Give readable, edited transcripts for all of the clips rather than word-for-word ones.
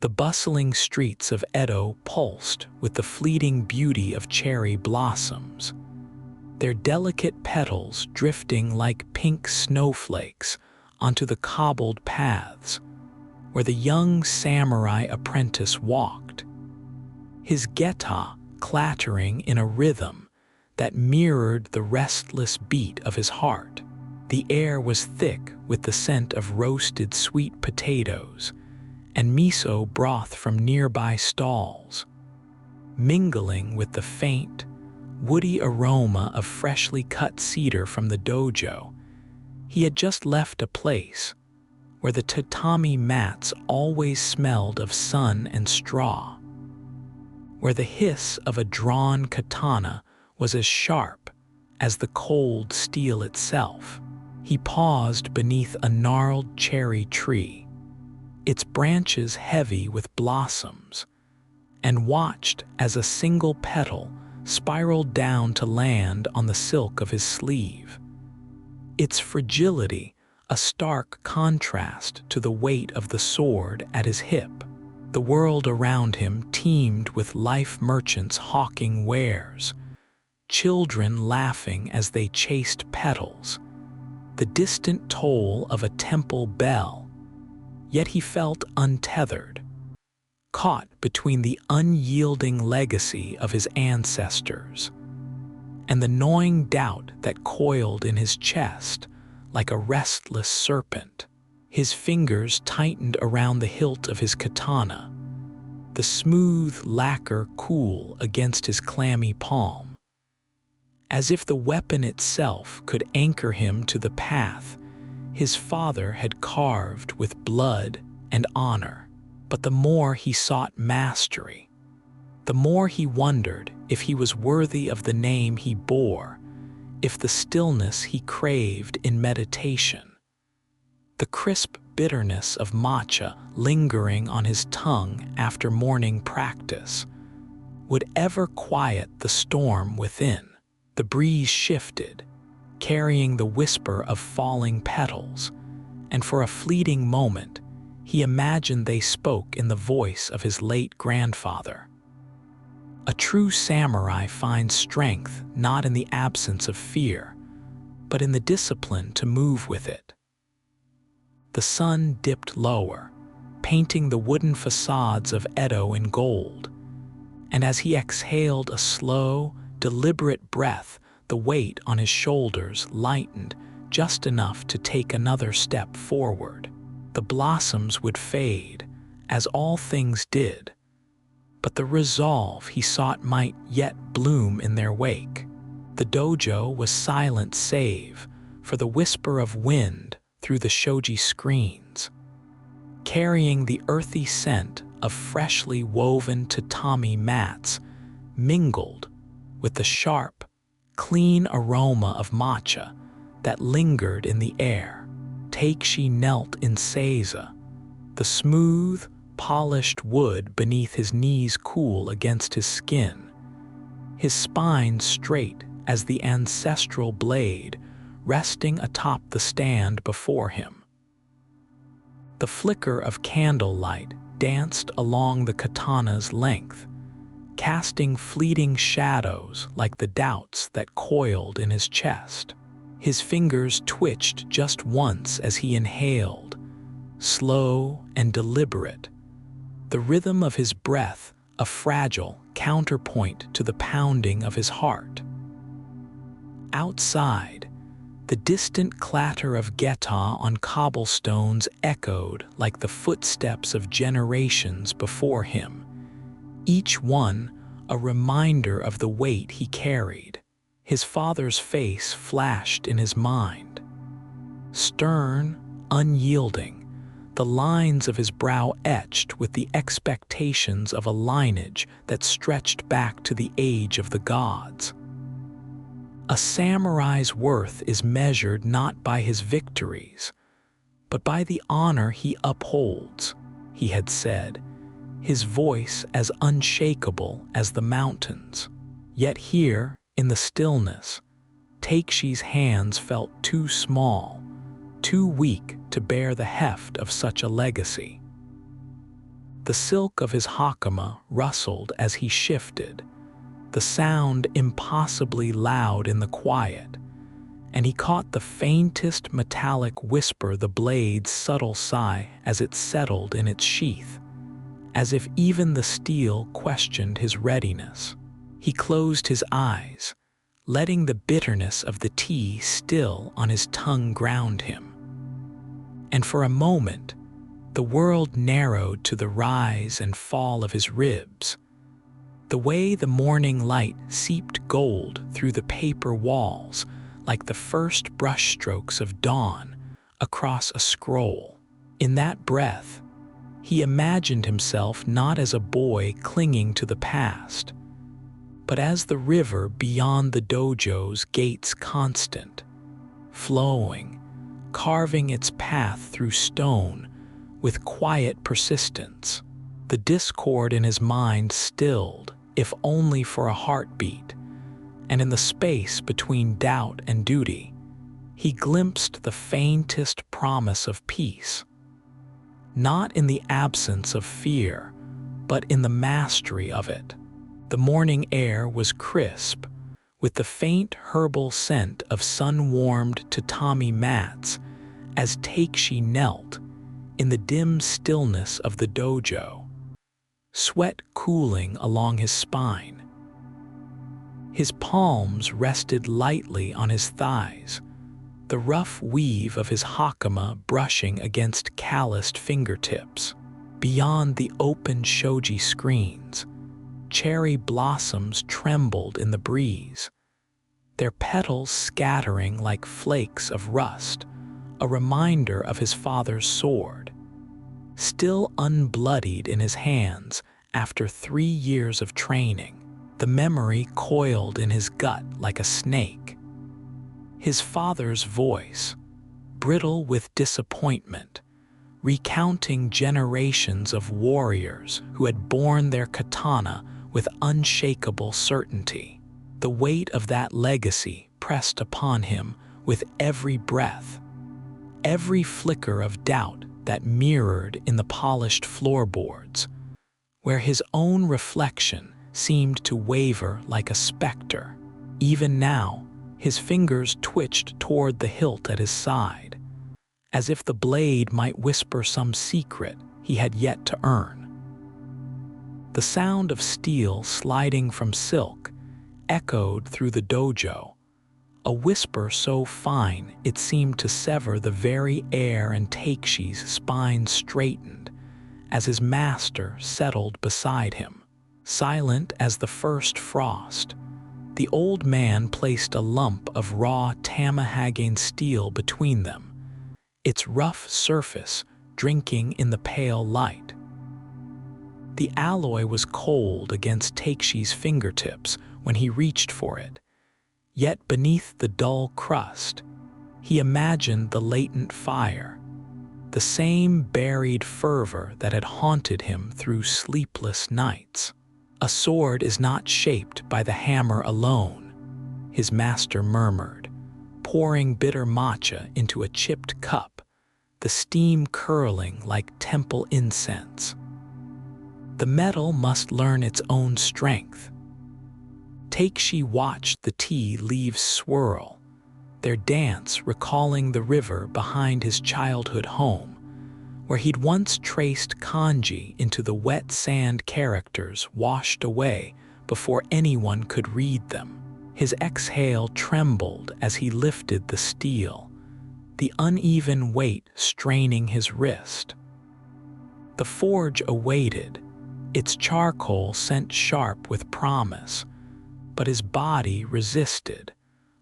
The bustling streets of Edo pulsed with the fleeting beauty of cherry blossoms, their delicate petals drifting like pink snowflakes onto the cobbled paths where the young samurai apprentice walked, his geta clattering in a rhythm that mirrored the restless beat of his heart. The air was thick with the scent of roasted sweet potatoes and miso broth from nearby stalls, mingling with the faint, woody aroma of freshly cut cedar from the dojo. He had just left a place where the tatami mats always smelled of sun and straw, where the hiss of a drawn katana was as sharp as the cold steel itself. He paused beneath a gnarled cherry tree, its branches heavy with blossoms, and watched as a single petal spiraled down to land on the silk of his sleeve. Its fragility a stark contrast to the weight of the sword at his hip. The world around him teemed with life merchants hawking wares, children laughing as they chased petals, the distant toll of a temple bell. Yet he felt untethered, caught between the unyielding legacy of his ancestors and the gnawing doubt that coiled in his chest like a restless serpent. His fingers tightened around the hilt of his katana, the smooth lacquer cool against his clammy palm, as if the weapon itself could anchor him to the path his father had carved with blood and honor. But the more he sought mastery, the more he wondered if he was worthy of the name he bore, if the stillness he craved in meditation, the crisp bitterness of matcha lingering on his tongue after morning practice, would ever quiet the storm within. The breeze shifted, carrying the whisper of falling petals, and for a fleeting moment, he imagined they spoke in the voice of his late grandfather. A true samurai finds strength not in the absence of fear, but in the discipline to move with it. The sun dipped lower, painting the wooden facades of Edo in gold, and as he exhaled a slow, deliberate breath, the weight on his shoulders lightened just enough to take another step forward. The blossoms would fade, as all things did, but the resolve he sought might yet bloom in their wake. The dojo was silent save for the whisper of wind through the shoji screens, carrying the earthy scent of freshly woven tatami mats mingled with the sharp, clean aroma of matcha that lingered in the air. Takeshi knelt in seiza, the smooth, polished wood beneath his knees cool against his skin, his spine straight as the ancestral blade resting atop the stand before him. The flicker of candlelight danced along the katana's length, casting fleeting shadows like the doubts that coiled in his chest. His fingers twitched just once as he inhaled, slow and deliberate, the rhythm of his breath a fragile counterpoint to the pounding of his heart. Outside, the distant clatter of geta on cobblestones echoed like the footsteps of generations before him, each one a reminder of the weight he carried. His father's face flashed in his mind. Stern, unyielding, the lines of his brow etched with the expectations of a lineage that stretched back to the age of the gods. A samurai's worth is measured not by his victories, but by the honor he upholds, he had said, his voice as unshakable as the mountains. Yet here, in the stillness, Takeshi's hands felt too small, too weak to bear the heft of such a legacy. The silk of his hakama rustled as he shifted, the sound impossibly loud in the quiet, and he caught the faintest metallic whisper, the blade's subtle sigh as it settled in its sheath, as if even the steel questioned his readiness. He closed his eyes, letting the bitterness of the tea still on his tongue ground him. And for a moment, the world narrowed to the rise and fall of his ribs, the way the morning light seeped gold through the paper walls like the first brushstrokes of dawn across a scroll. In that breath, he imagined himself not as a boy clinging to the past, but as the river beyond the dojo's gates, constant, flowing, carving its path through stone with quiet persistence. The discord in his mind stilled, if only for a heartbeat, and in the space between doubt and duty, he glimpsed the faintest promise of peace. Not in the absence of fear, but in the mastery of it. The morning air was crisp, with the faint herbal scent of sun-warmed tatami mats as Takeshi knelt in the dim stillness of the dojo, sweat cooling along his spine. His palms rested lightly on his thighs, the rough weave of his hakama brushing against calloused fingertips. Beyond the open shoji screens, cherry blossoms trembled in the breeze, their petals scattering like flakes of rust, a reminder of his father's sword. Still unbloodied in his hands after 3 years of training, the memory coiled in his gut like a snake. His father's voice, brittle with disappointment, recounting generations of warriors who had borne their katana with unshakable certainty. The weight of that legacy pressed upon him with every breath, every flicker of doubt that mirrored in the polished floorboards, where his own reflection seemed to waver like a specter. Even now, his fingers twitched toward the hilt at his side, as if the blade might whisper some secret he had yet to earn. The sound of steel sliding from silk echoed through the dojo, a whisper so fine it seemed to sever the very air, and Takeshi's spine straightened as his master settled beside him. Silent as the first frost, the old man placed a lump of raw Tamahagane steel between them, its rough surface drinking in the pale light. The alloy was cold against Takeshi's fingertips when he reached for it, yet beneath the dull crust, he imagined the latent fire, the same buried fervor that had haunted him through sleepless nights. "A sword is not shaped by the hammer alone," his master murmured, pouring bitter matcha into a chipped cup, the steam curling like temple incense. "The metal must learn its own strength." Takeshi watched the tea leaves swirl, their dance recalling the river behind his childhood home, where he'd once traced kanji into the wet sand characters washed away before anyone could read them. His exhale trembled as he lifted the steel, the uneven weight straining his wrist. The forge awaited, its charcoal scent sharp with promise, but his body resisted,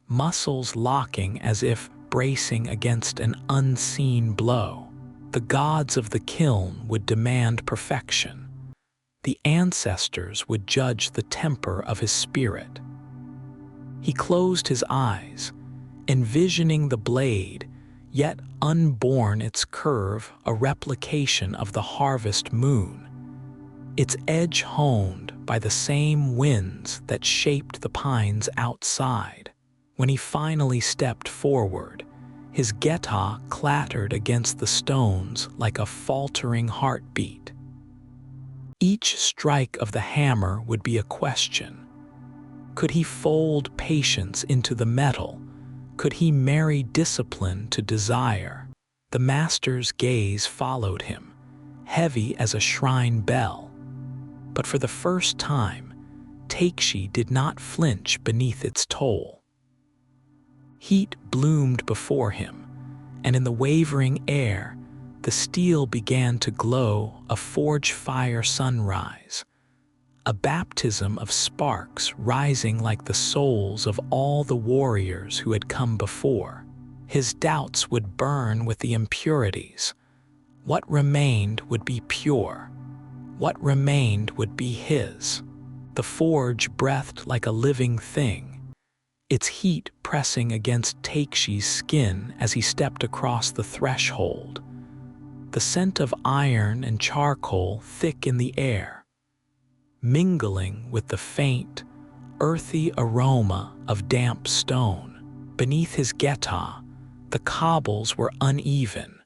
muscles locking as if bracing against an unseen blow. The gods of the kiln would demand perfection. The ancestors would judge the temper of his spirit. He closed his eyes, envisioning the blade, yet unborn its curve, a replication of the harvest moon, its edge honed by the same winds that shaped the pines outside. When he finally stepped forward, his geta clattered against the stones like a faltering heartbeat. Each strike of the hammer would be a question. Could he fold patience into the metal? Could he marry discipline to desire? The master's gaze followed him, heavy as a shrine bell. But for the first time, Takshi did not flinch beneath its toll. Heat bloomed before him, and in the wavering air, the steel began to glow, a forge fire sunrise, a baptism of sparks rising like the souls of all the warriors who had come before. His doubts would burn with the impurities. What remained would be pure. What remained would be his. The forge breathed like a living thing, its heat pressing against Takshi's skin as he stepped across the threshold. The scent of iron and charcoal thick in the air, mingling with the faint, earthy aroma of damp stone. Beneath his geta, the cobbles were uneven,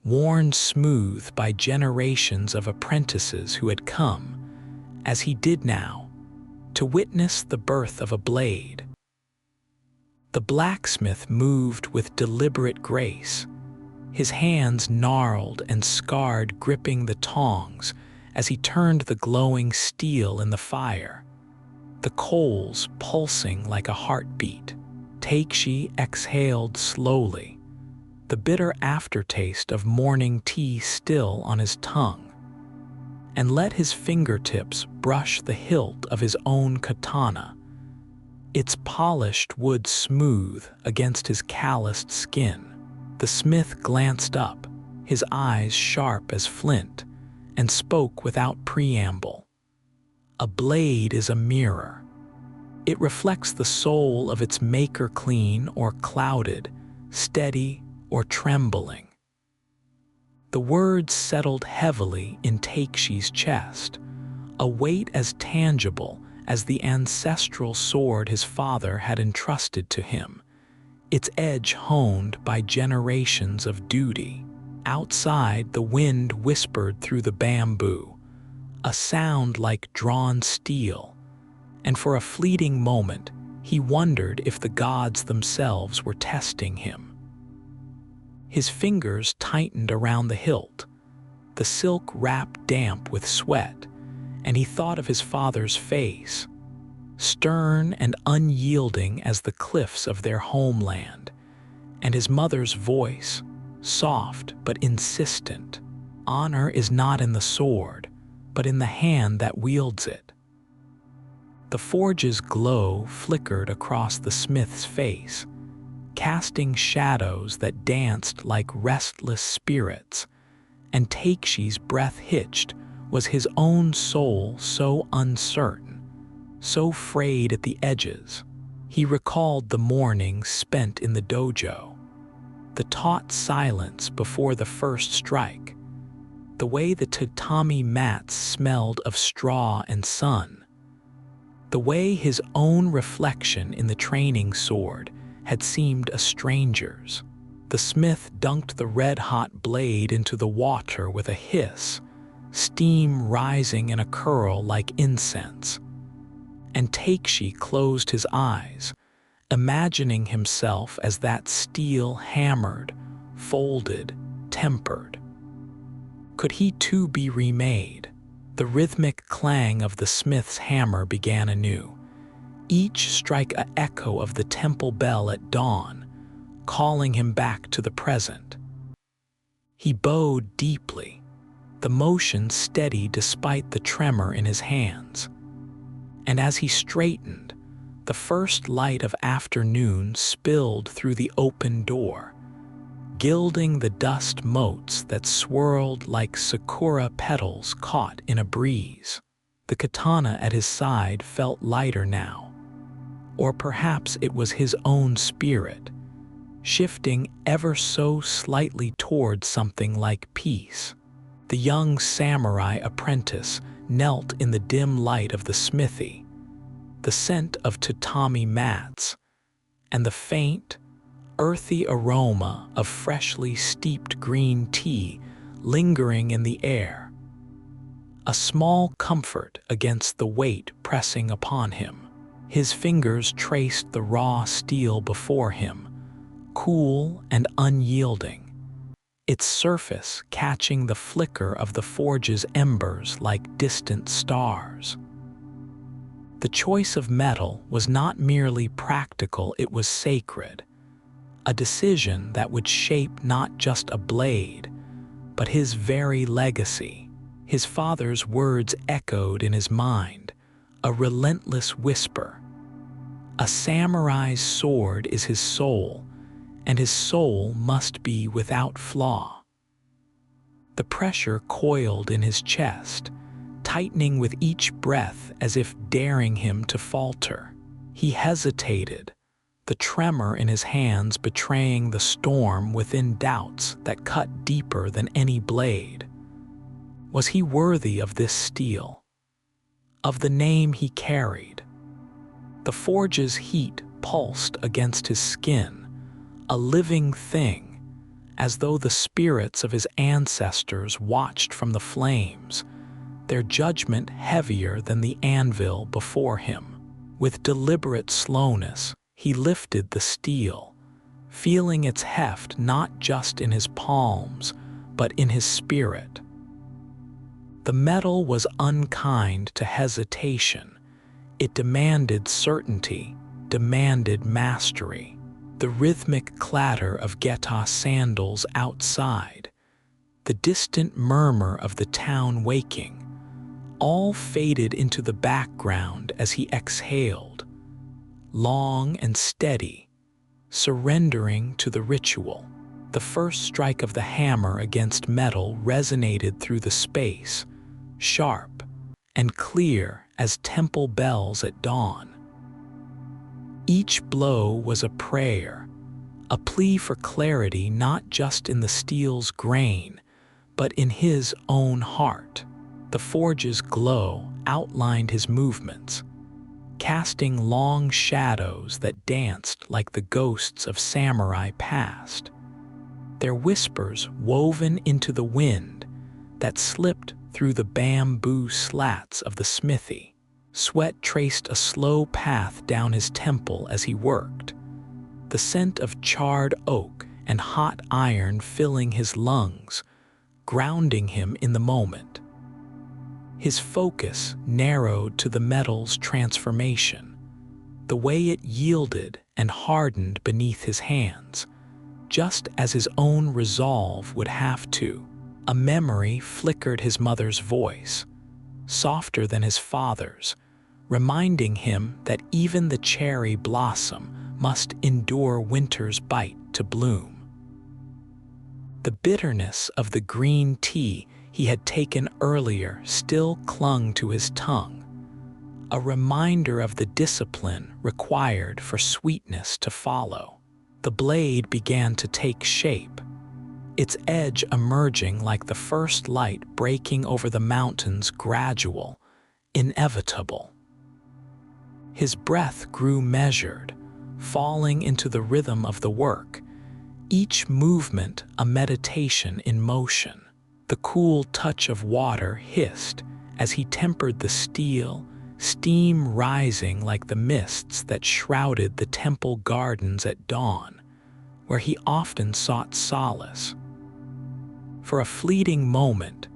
worn smooth by generations of apprentices who had come, as he did now, to witness the birth of a blade. The blacksmith moved with deliberate grace, his hands gnarled and scarred gripping the tongs as he turned the glowing steel in the fire, the coals pulsing like a heartbeat. Takshi exhaled slowly, the bitter aftertaste of morning tea still on his tongue, and let his fingertips brush the hilt of his own katana, its polished wood smooth against his calloused skin. The smith glanced up, his eyes sharp as flint, and spoke without preamble. A blade is a mirror. It reflects the soul of its maker, clean or clouded, steady or trembling. The words settled heavily in Takshi's chest, a weight as tangible as the ancestral sword his father had entrusted to him, its edge honed by generations of duty. Outside, the wind whispered through the bamboo, a sound like drawn steel, and for a fleeting moment he wondered if the gods themselves were testing him. His fingers tightened around the hilt, the silk wrap damp with sweat, and he thought of his father's face, stern and unyielding as the cliffs of their homeland, and his mother's voice, soft but insistent. Honor is not in the sword, but in the hand that wields it. The forge's glow flickered across the smith's face, casting shadows that danced like restless spirits, and Takshi's breath hitched. Was his own soul so uncertain, so frayed at the edges? He recalled the mornings spent in the dojo, the taut silence before the first strike, the way the tatami mats smelled of straw and sun, the way his own reflection in the training sword had seemed a stranger's. The smith dunked the red-hot blade into the water with a hiss, steam rising in a curl like incense. And Takshi closed his eyes, imagining himself as that steel hammered, folded, tempered. Could he too be remade? The rhythmic clang of the smith's hammer began anew, each strike an echo of the temple bell at dawn, calling him back to the present. He bowed deeply, the motion steady despite the tremor in his hands. And as he straightened, the first light of afternoon spilled through the open door, gilding the dust motes that swirled like sakura petals caught in a breeze. The katana at his side felt lighter now, or perhaps it was his own spirit, shifting ever so slightly toward something like peace. The young samurai apprentice knelt in the dim light of the smithy, the scent of tatami mats, and the faint, earthy aroma of freshly steeped green tea lingering in the air. a small comfort against the weight pressing upon him. His fingers traced the raw steel before him, cool and unyielding, its surface catching the flicker of the forge's embers like distant stars. The choice of metal was not merely practical, it was sacred, a decision that would shape not just a blade, but his very legacy. His father's words echoed in his mind, a relentless whisper. A samurai's sword is his soul, and his soul must be without flaw. The pressure coiled in his chest, tightening with each breath as if daring him to falter. He hesitated, the tremor in his hands betraying the storm within, doubts that cut deeper than any blade. Was he worthy of this steel? Of the name he carried? The forge's heat pulsed against his skin, a living thing, as though the spirits of his ancestors watched from the flames, their judgment heavier than the anvil before him. With deliberate slowness, he lifted the steel, feeling its heft not just in his palms, but in his spirit. The metal was unkind to hesitation. It demanded certainty, demanded mastery. The rhythmic clatter of Geta sandals outside, the distant murmur of the town waking, all faded into the background as he exhaled, long and steady, surrendering to the ritual. The first strike of the hammer against metal resonated through the space, sharp and clear as temple bells at dawn. Each blow was a prayer, a plea for clarity not just in the steel's grain, but in his own heart. The forge's glow outlined his movements, casting long shadows that danced like the ghosts of samurai past, their whispers woven into the wind that slipped through the bamboo slats of the smithy. Sweat traced a slow path down his temple as he worked, the scent of charred oak and hot iron filling his lungs, grounding him in the moment. His focus narrowed to the metal's transformation, the way it yielded and hardened beneath his hands, just as his own resolve would have to. A memory flickered his mother's voice, softer than his father's, reminding him that even the cherry blossom must endure winter's bite to bloom. The bitterness of the green tea he had taken earlier still clung to his tongue, a reminder of the discipline required for sweetness to follow. The blade began to take shape, its edge emerging like the first light breaking over the mountains, gradual, inevitable. His breath grew measured, falling into the rhythm of the work, each movement a meditation in motion. The cool touch of water hissed as he tempered the steel, steam rising like the mists that shrouded the temple gardens at dawn, where he often sought solace. For a fleeting moment,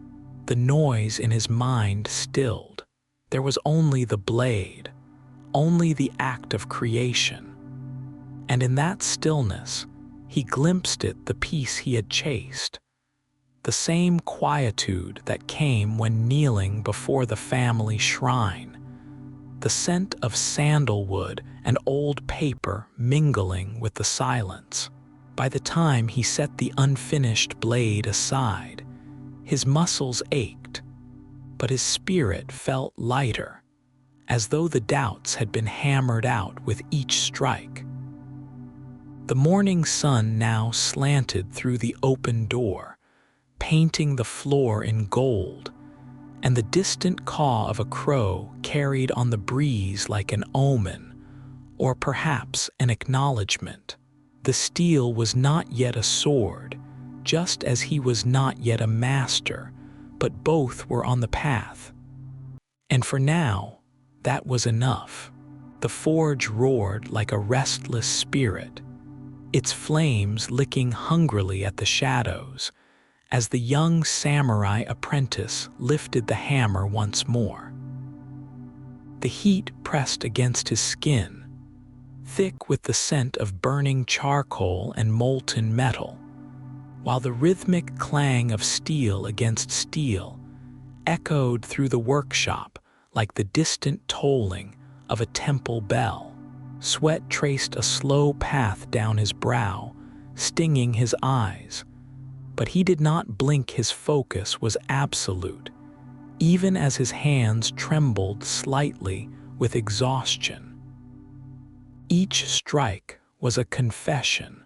the noise in his mind stilled. There was only the blade, only the act of creation. And in that stillness, he glimpsed the peace he had chased, the same quietude that came when kneeling before the family shrine, the scent of sandalwood and old paper mingling with the silence. By the time he set the unfinished blade aside, his muscles ached, but his spirit felt lighter, as though the doubts had been hammered out with each strike. The morning sun now slanted through the open door, painting the floor in gold, and the distant caw of a crow carried on the breeze like an omen, or perhaps an acknowledgement. The steel was not yet a sword, just as he was not yet a master, but both were on the path. And for now, that was enough. The forge roared like a restless spirit, its flames licking hungrily at the shadows as the young samurai apprentice lifted the hammer once more. The heat pressed against his skin, thick with the scent of burning charcoal and molten metal, while the rhythmic clang of steel against steel echoed through the workshop like the distant tolling of a temple bell. Sweat traced a slow path down his brow, stinging his eyes, but he did not blink. His focus was absolute, even as his hands trembled slightly with exhaustion. Each strike was a confession,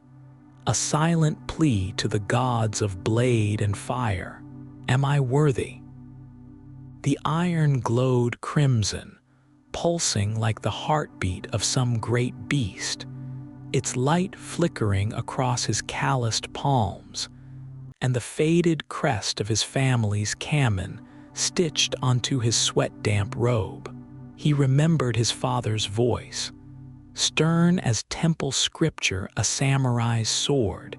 a silent plea to the gods of blade and fire. Am I worthy? The iron glowed crimson, pulsing like the heartbeat of some great beast, its light flickering across his calloused palms, and the faded crest of his family's kamen stitched onto his sweat-damp robe. He remembered his father's voice, stern as temple scripture. A samurai's sword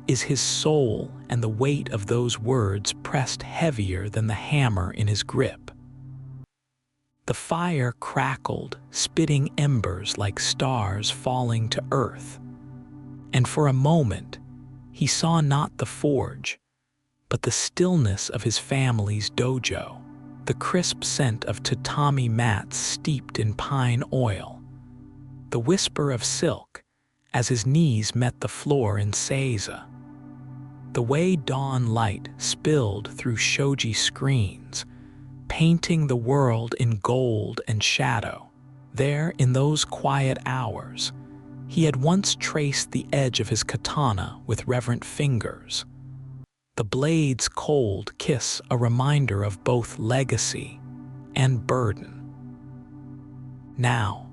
is his soul, and the weight of those words pressed heavier than the hammer in his grip. The fire crackled, spitting embers like stars falling to earth, and for a moment he saw not the forge, but the stillness of his family's dojo, the crisp scent of tatami mats steeped in pine oil, the whisper of silk as his knees met the floor in seiza, the way dawn light spilled through shoji screens, painting the world in gold and shadow. There, in those quiet hours, he had once traced the edge of his katana with reverent fingers, the blade's cold kiss a reminder of both legacy and burden. Now,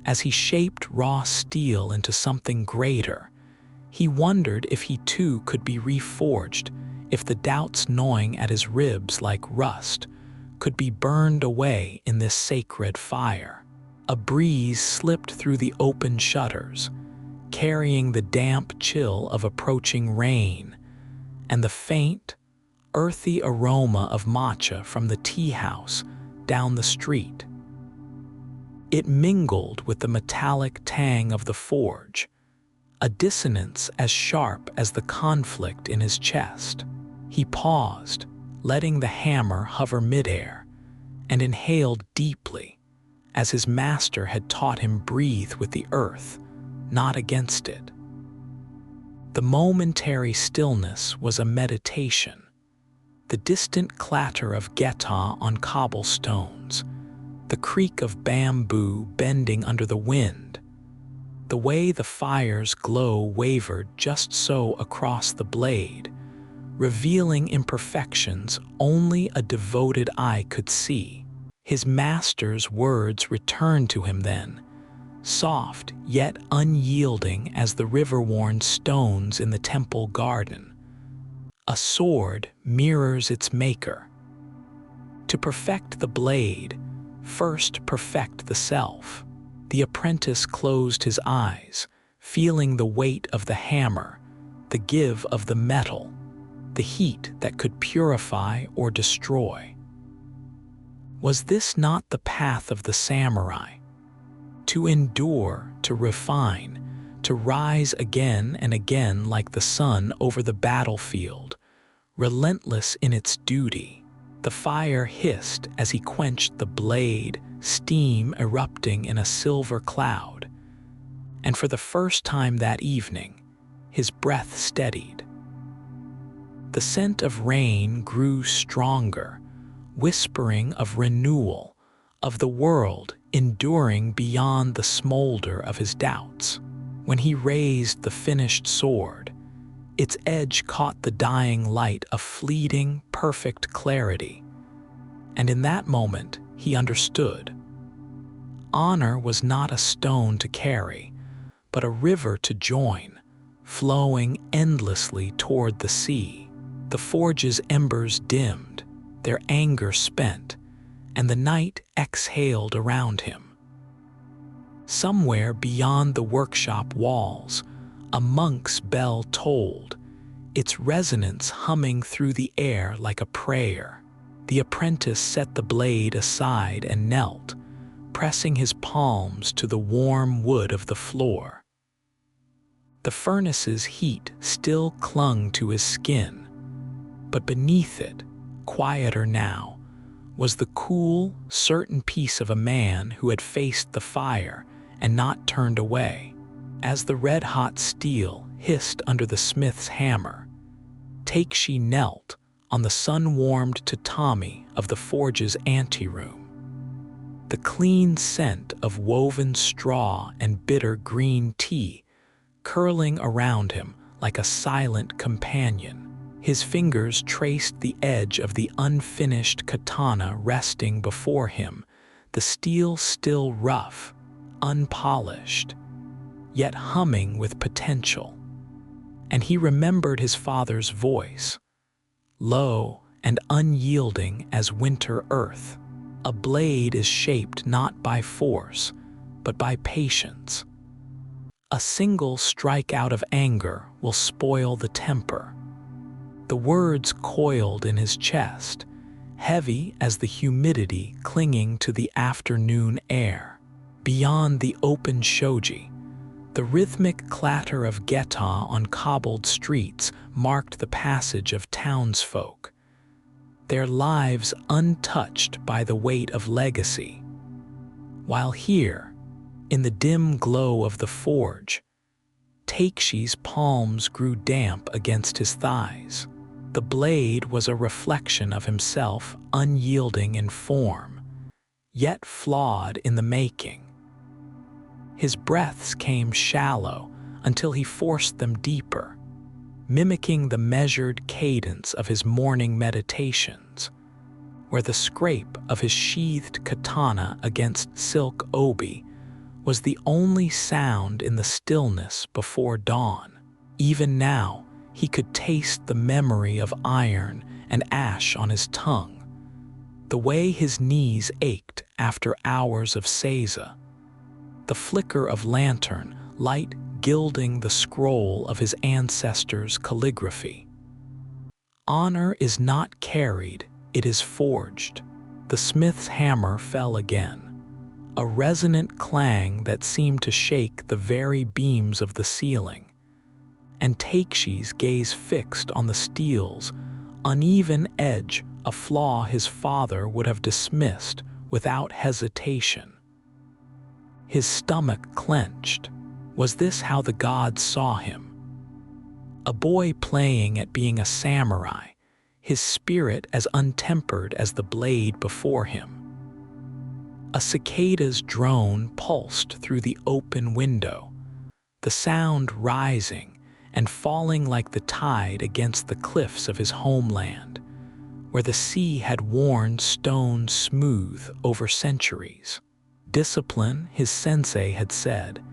as he shaped raw steel into something greater, he wondered if he too could be reforged, if the doubts gnawing at his ribs like rust could be burned away in this sacred fire. A breeze slipped through the open shutters, carrying the damp chill of approaching rain and the faint, earthy aroma of matcha from the tea house down the street. It mingled with the metallic tang of the forge, a dissonance as sharp as the conflict in his chest. He paused, letting the hammer hover midair, and inhaled deeply, as his master had taught him. Breathe with the earth, not against it. The momentary stillness was a meditation, the distant clatter of geta on cobblestones, the creak of bamboo bending under the wind, the way the fire's glow wavered just so across the blade, revealing imperfections only a devoted eye could see. His master's words returned to him then, soft yet unyielding as the river-worn stones in the temple garden. A sword mirrors its maker. To perfect the blade, first perfect the self. The apprentice closed his eyes, feeling the weight of the hammer, the give of the metal, the heat that could purify or destroy. Was this not the path of the samurai? To endure, to refine, to rise again and again like the sun over the battlefield, relentless in its duty. The fire hissed as he quenched the blade, steam erupting in a silver cloud. And for the first time that evening, his breath steadied. The scent of rain grew stronger, whispering of renewal, of the world enduring beyond the smolder of his doubts. When he raised the finished sword, its edge caught the dying light, a fleeting, perfect clarity. And in that moment, he understood. Honor was not a stone to carry, but a river to join, flowing endlessly toward the sea. The forge's embers dimmed, their anger spent, and the night exhaled around him. Somewhere beyond the workshop walls, a monk's bell tolled, its resonance humming through the air like a prayer. The apprentice set the blade aside and knelt, pressing his palms to the warm wood of the floor. The furnace's heat still clung to his skin, but beneath it, quieter now, was the cool, certain peace of a man who had faced the fire and not turned away. As the red-hot steel hissed under the smith's hammer, Takeshi knelt on the sun-warmed tatami of the forge's anteroom. The clean scent of woven straw and bitter green tea curling around him like a silent companion. His fingers traced the edge of the unfinished katana resting before him, the steel still rough, unpolished, yet humming with potential. And he remembered his father's voice, low and unyielding as winter earth. A blade is shaped not by force, but by patience. A single strike out of anger will spoil the temper. The words coiled in his chest, heavy as the humidity clinging to the afternoon air. Beyond the open shoji, the rhythmic clatter of geta on cobbled streets marked the passage of townsfolk, their lives untouched by the weight of legacy. While here, in the dim glow of the forge, Takeshi's palms grew damp against his thighs. The blade was a reflection of himself, unyielding in form, yet flawed in the making. His breaths came shallow until he forced them deeper, mimicking the measured cadence of his morning meditations, where the scrape of his sheathed katana against silk obi was the only sound in the stillness before dawn. Even now, he could taste the memory of iron and ash on his tongue, the way his knees ached after hours of seiza, the flicker of lantern light gilding the scroll of his ancestors' calligraphy. Honor is not carried, it is forged. The smith's hammer fell again, a resonant clang that seemed to shake the very beams of the ceiling, and Takeshi's gaze fixed on the steel's uneven edge, a flaw his father would have dismissed without hesitation. His stomach clenched. Was this how the gods saw him? A boy playing at being a samurai, his spirit as untempered as the blade before him. A cicada's drone pulsed through the open window, the sound rising and falling like the tide against the cliffs of his homeland, where the sea had worn stone smooth over centuries. Discipline, his sensei had said,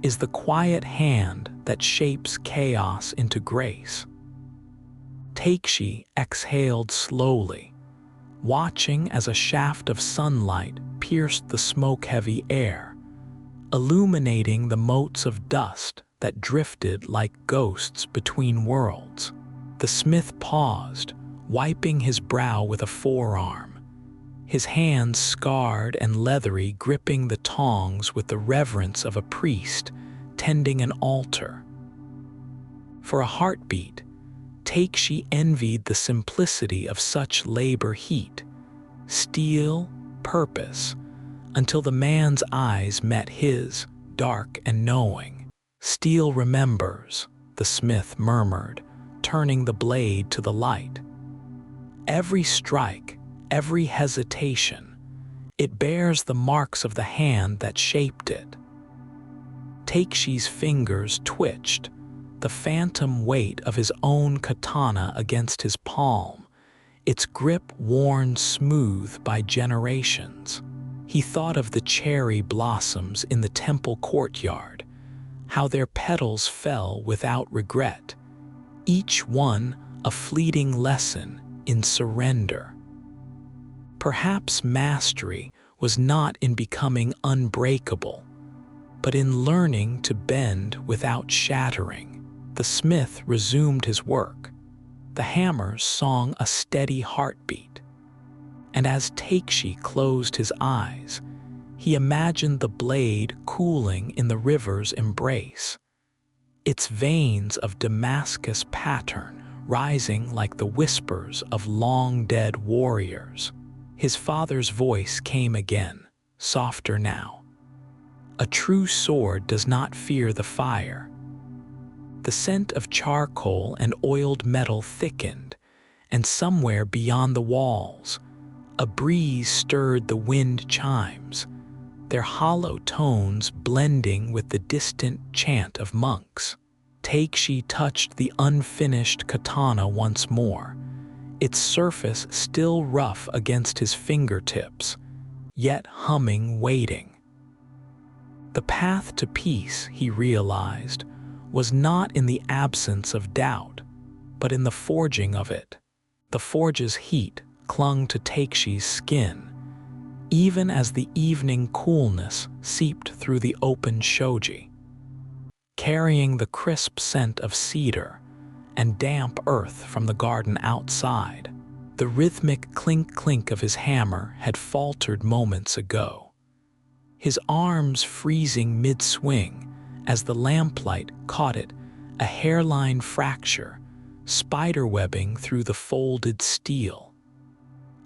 is the quiet hand that shapes chaos into grace. Takeshi exhaled slowly, watching as a shaft of sunlight pierced the smoke-heavy air, illuminating the motes of dust that drifted like ghosts between worlds. The smith paused, wiping his brow with a forearm, his hands scarred and leathery gripping the tongs with the reverence of a priest tending an altar. For a heartbeat, Takeshi envied the simplicity of such labor heat, steel, purpose, until the man's eyes met his, dark and knowing. "Steel remembers," the smith murmured, turning the blade to the light. "Every strike, every hesitation, it bears the marks of the hand that shaped it." Takeshi's fingers twitched, the phantom weight of his own katana against his palm, its grip worn smooth by generations. He thought of the cherry blossoms in the temple courtyard, how their petals fell without regret, each one a fleeting lesson in surrender. Perhaps mastery was not in becoming unbreakable, but in learning to bend without shattering. The smith resumed his work. The hammers song a steady heartbeat. And as Takeshi closed his eyes, he imagined the blade cooling in the river's embrace, its veins of Damascus pattern rising like the whispers of long-dead warriors. His father's voice came again, softer now. A true sword does not fear the fire. The scent of charcoal and oiled metal thickened, and somewhere beyond the walls, a breeze stirred the wind chimes, their hollow tones blending with the distant chant of monks. Takeshi touched the unfinished katana once more, its surface still rough against his fingertips, yet humming, waiting. The path to peace, he realized, was not in the absence of doubt, but in the forging of it. The forge's heat clung to Takeshi's skin, even as the evening coolness seeped through the open shoji, carrying the crisp scent of cedar and damp earth from the garden outside. The rhythmic clink-clink of his hammer had faltered moments ago, his arms freezing mid-swing as the lamplight caught it, a hairline fracture, spiderwebbing through the folded steel.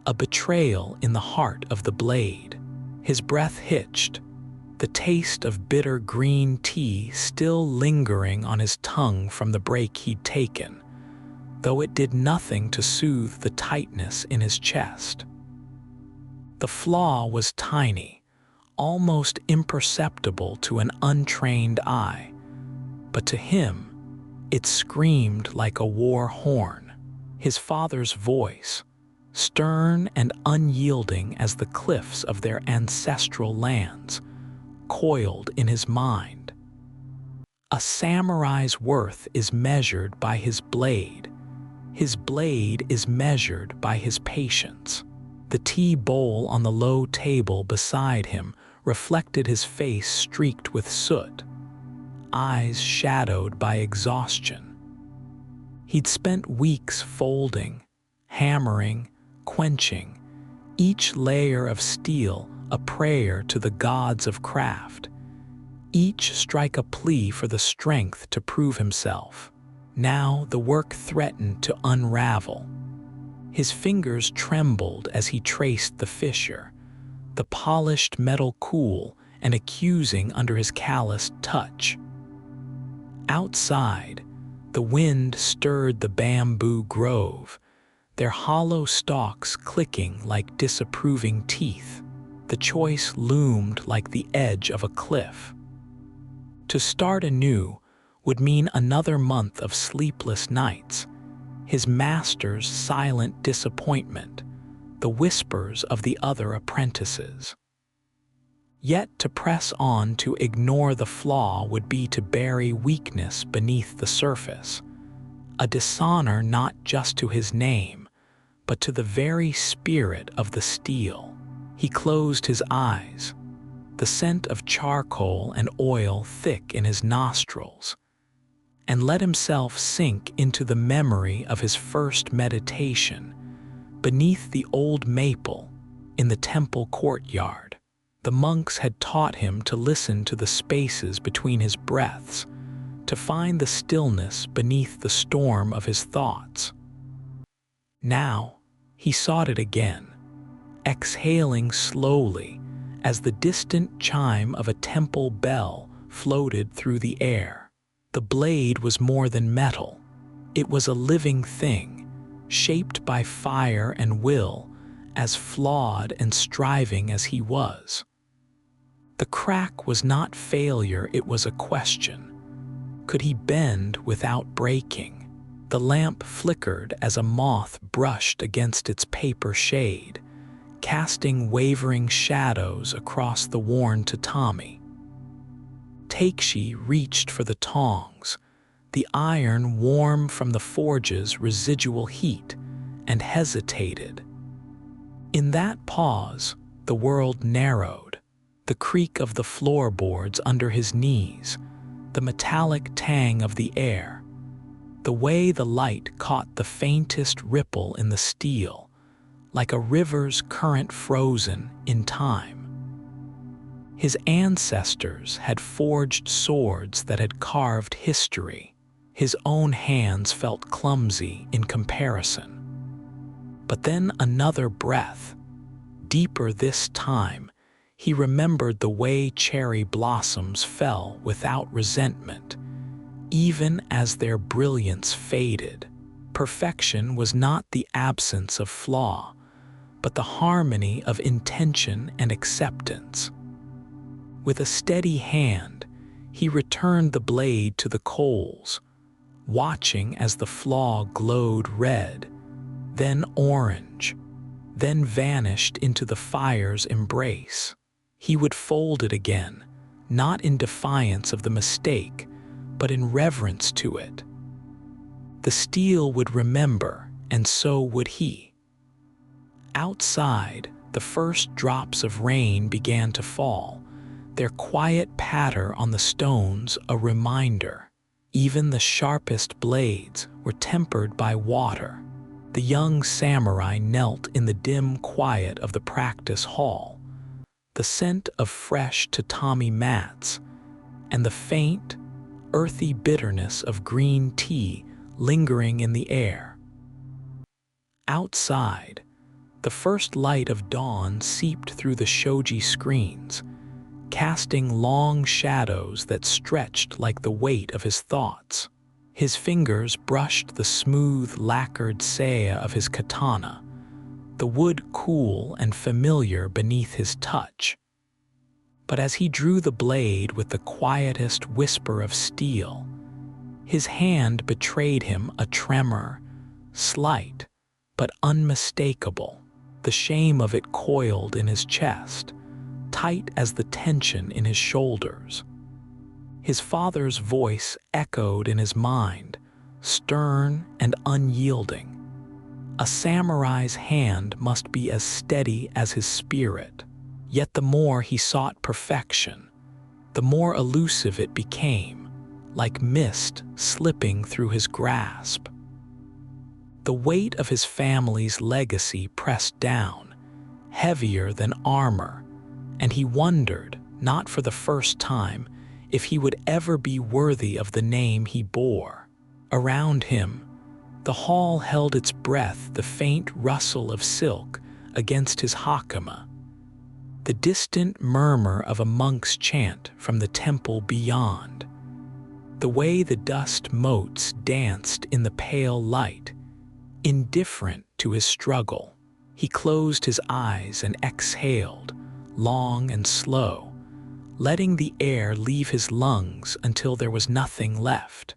A betrayal in the heart of the blade. His breath hitched, the taste of bitter green tea still lingering on his tongue from the break he'd taken, though it did nothing to soothe the tightness in his chest. The flaw was tiny, almost imperceptible to an untrained eye, but to him, it screamed like a war horn. His father's voice, stern and unyielding as the cliffs of their ancestral lands, coiled in his mind. A samurai's worth is measured by his blade. His blade is measured by his patience. The tea bowl on the low table beside him reflected his face streaked with soot, eyes shadowed by exhaustion. He'd spent weeks folding, hammering, quenching, each layer of steel a prayer to the gods of craft, each strike a plea for the strength to prove himself. Now the work threatened to unravel. His fingers trembled as he traced the fissure, the polished metal cool and accusing under his calloused touch. Outside, the wind stirred the bamboo grove, their hollow stalks clicking like disapproving teeth. The choice loomed like the edge of a cliff. To start anew would mean another month of sleepless nights, his master's silent disappointment, the whispers of the other apprentices. Yet to press on to ignore the flaw would be to bury weakness beneath the surface, a dishonor not just to his name, but to the very spirit of the steel. He closed his eyes, the scent of charcoal and oil thick in his nostrils, and let himself sink into the memory of his first meditation beneath the old maple in the temple courtyard. The monks had taught him to listen to the spaces between his breaths, to find the stillness beneath the storm of his thoughts. Now he sought it again, exhaling slowly as the distant chime of a temple bell floated through the air. The blade was more than metal. It was a living thing, shaped by fire and will, as flawed and striving as he was. The crack was not failure, it was a question. Could he bend without breaking? The lamp flickered as a moth brushed against its paper shade, casting wavering shadows across the worn tatami. Takeshi reached for the tongs, the iron warm from the forge's residual heat, and hesitated. In that pause, the world narrowed. The creak of the floorboards under his knees, the metallic tang of the air, the way the light caught the faintest ripple in the steel, like a river's current frozen in time. His ancestors had forged swords that had carved history. His own hands felt clumsy in comparison. But then another breath, deeper this time. He remembered the way cherry blossoms fell without resentment, even as their brilliance faded. Perfection was not the absence of flaw, but the harmony of intention and acceptance. With a steady hand, he returned the blade to the coals, watching as the flaw glowed red, then orange, then vanished into the fire's embrace. He would fold it again, not in defiance of the mistake, but in reverence to it. The steel would remember, and so would he. Outside, the first drops of rain began to fall, their quiet patter on the stones a reminder. Even the sharpest blades were tempered by water. The young samurai knelt in the dim quiet of the practice hall, the scent of fresh tatami mats, and the faint, earthy bitterness of green tea lingering in the air. Outside, the first light of dawn seeped through the shoji screens, casting long shadows that stretched like the weight of his thoughts. His fingers brushed the smooth, lacquered saya of his katana, the wood cool and familiar beneath his touch. But as he drew the blade with the quietest whisper of steel, his hand betrayed him a tremor, slight but unmistakable. The shame of it coiled in his chest, tight as the tension in his shoulders. His father's voice echoed in his mind, stern and unyielding. A samurai's hand must be as steady as his spirit. Yet the more he sought perfection, the more elusive it became, like mist slipping through his grasp. The weight of his family's legacy pressed down, heavier than armor, and he wondered, not for the first time, if he would ever be worthy of the name he bore. Around him, the hall held its breath, the faint rustle of silk against his hakama, the distant murmur of a monk's chant from the temple beyond, the way the dust motes danced in the pale light, indifferent to his struggle. He closed his eyes and exhaled, long and slow, letting the air leave his lungs until there was nothing left.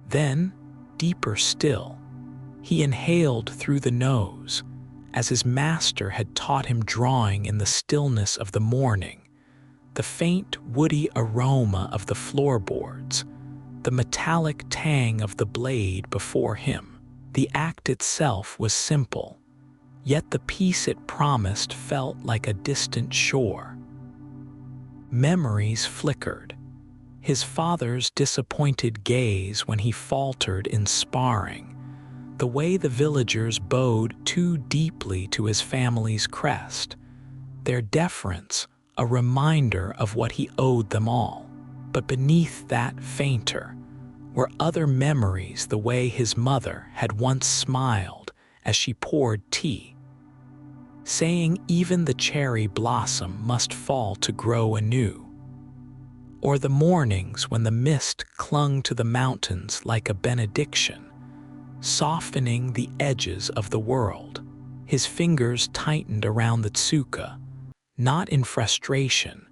Then, deeper still, he inhaled through the nose, as his master had taught him, drawing in the stillness of the morning, the faint woody aroma of the floorboards, the metallic tang of the blade before him. The act itself was simple, yet the peace it promised felt like a distant shore. Memories flickered. His father's disappointed gaze when he faltered in sparring, the way the villagers bowed too deeply to his family's crest, their deference a reminder of what he owed them all. But beneath that fainter were other memories, the way his mother had once smiled as she poured tea, saying even the cherry blossom must fall to grow anew. Or the mornings when the mist clung to the mountains like a benediction, softening the edges of the world. His fingers tightened around the tsuka, not in frustration,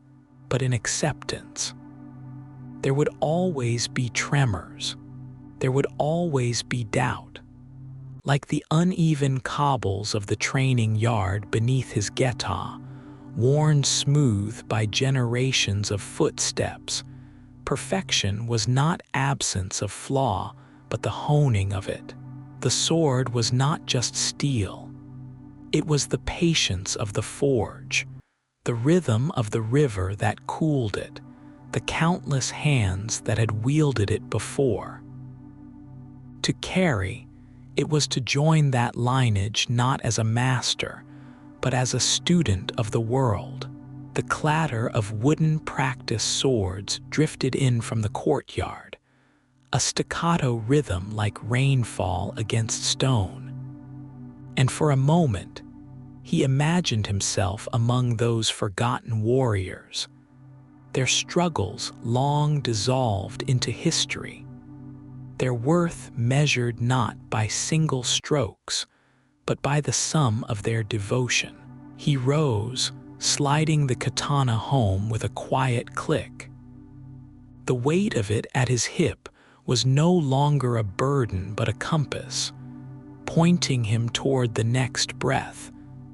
but in acceptance. There would always be tremors. There would always be doubt. Like the uneven cobbles of the training yard beneath his geta, worn smooth by generations of footsteps, perfection was not absence of flaw, but the honing of it. The sword was not just steel. It was the patience of the forge, the rhythm of the river that cooled it, the countless hands that had wielded it before. To carry, it was to join that lineage not as a master, but as a student of the world. The clatter of wooden practice swords drifted in from the courtyard, a staccato rhythm like rainfall against stone. And for a moment, he imagined himself among those forgotten warriors, their struggles long dissolved into history, their worth measured not by single strokes, but by the sum of their devotion. He rose, sliding the katana home with a quiet click. The weight of it at his hip was no longer a burden but a compass, pointing him toward the next breath,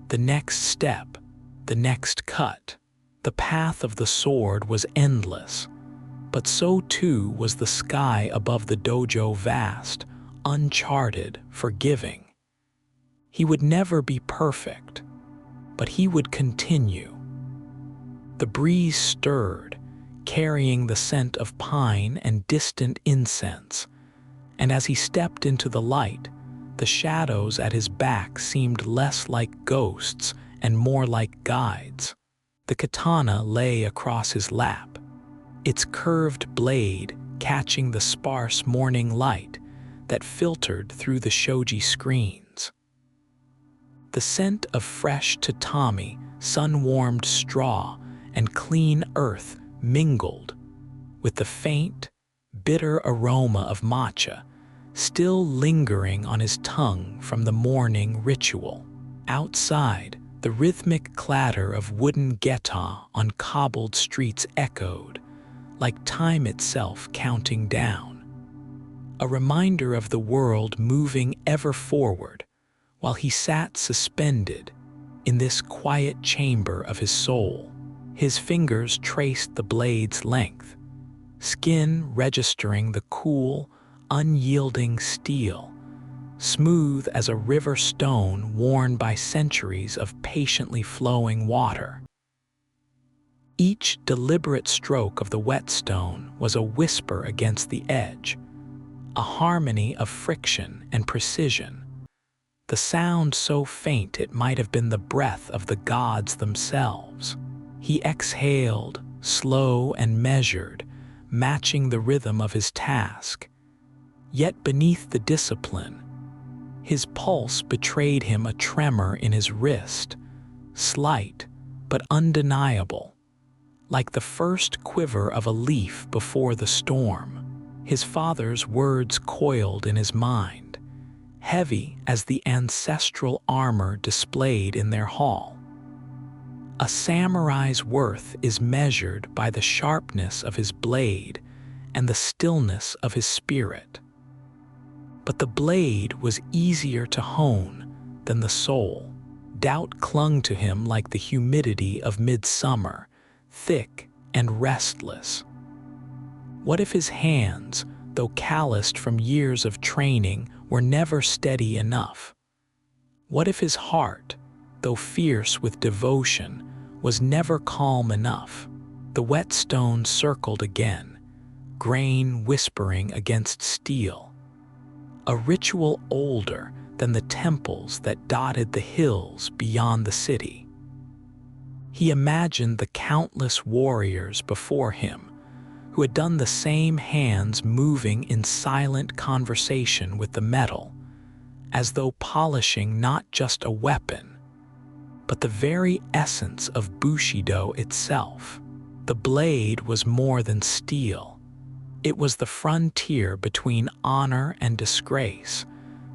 the next step, the next cut. The path of the sword was endless, but so too was the sky above the dojo vast, uncharted, forgiving. He would never be perfect, but he would continue. The breeze stirred, carrying the scent of pine and distant incense, and as he stepped into the light, the shadows at his back seemed less like ghosts and more like guides. The katana lay across his lap, its curved blade catching the sparse morning light that filtered through the shoji screens. The scent of fresh tatami, sun-warmed straw, and clean earth mingled with the faint, bitter aroma of matcha still lingering on his tongue from the morning ritual. Outside, the rhythmic clatter of wooden geta on cobbled streets echoed, like time itself counting down, a reminder of the world moving ever forward while he sat suspended in this quiet chamber of his soul. His fingers traced the blade's length, skin registering the cool, unyielding steel, smooth as a river stone worn by centuries of patiently flowing water. Each deliberate stroke of the whetstone was a whisper against the edge, a harmony of friction and precision, the sound so faint it might have been the breath of the gods themselves. He exhaled, slow and measured, matching the rhythm of his task. Yet beneath the discipline, his pulse betrayed him a tremor in his wrist, slight but undeniable, like the first quiver of a leaf before the storm. His father's words coiled in his mind, heavy as the ancestral armor displayed in their hall. A samurai's worth is measured by the sharpness of his blade and the stillness of his spirit. But the blade was easier to hone than the soul. Doubt clung to him like the humidity of midsummer, thick and restless. What if his hands, though calloused from years of training, were never steady enough? What if his heart, though fierce with devotion, was never calm enough? The whetstone circled again, grain whispering against steel, a ritual older than the temples that dotted the hills beyond the city. He imagined the countless warriors before him who had done the same, hands moving in silent conversation with the metal, as though polishing not just a weapon, but the very essence of Bushido itself. The blade was more than steel. It was the frontier between honor and disgrace,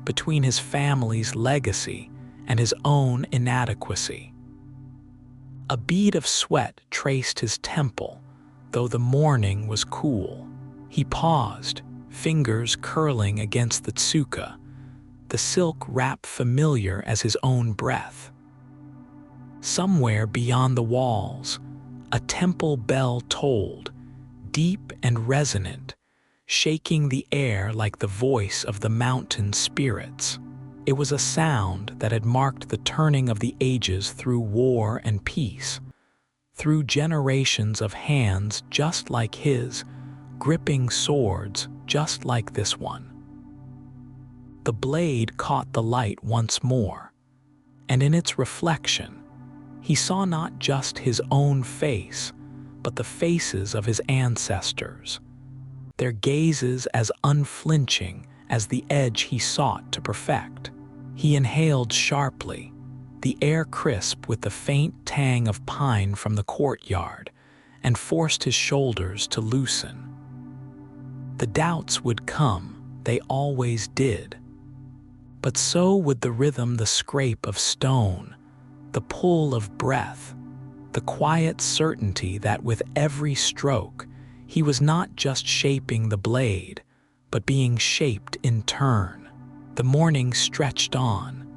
between his family's legacy and his own inadequacy. A bead of sweat traced his temple, though the morning was cool. He paused, fingers curling against the tsuka, the silk wrap familiar as his own breath. Somewhere beyond the walls, a temple bell tolled, deep and resonant, shaking the air like the voice of the mountain spirits. It was a sound that had marked the turning of the ages through war and peace, through generations of hands just like his, gripping swords just like this one. The blade caught the light once more, and in its reflection, he saw not just his own face, but the faces of his ancestors, their gazes as unflinching as the edge he sought to perfect. He inhaled sharply, the air crisp with the faint tang of pine from the courtyard, and forced his shoulders to loosen. The doubts would come, they always did. But so would the rhythm, the scrape of stone, the pull of breath, the quiet certainty that with every stroke, he was not just shaping the blade, but being shaped in turn. The morning stretched on,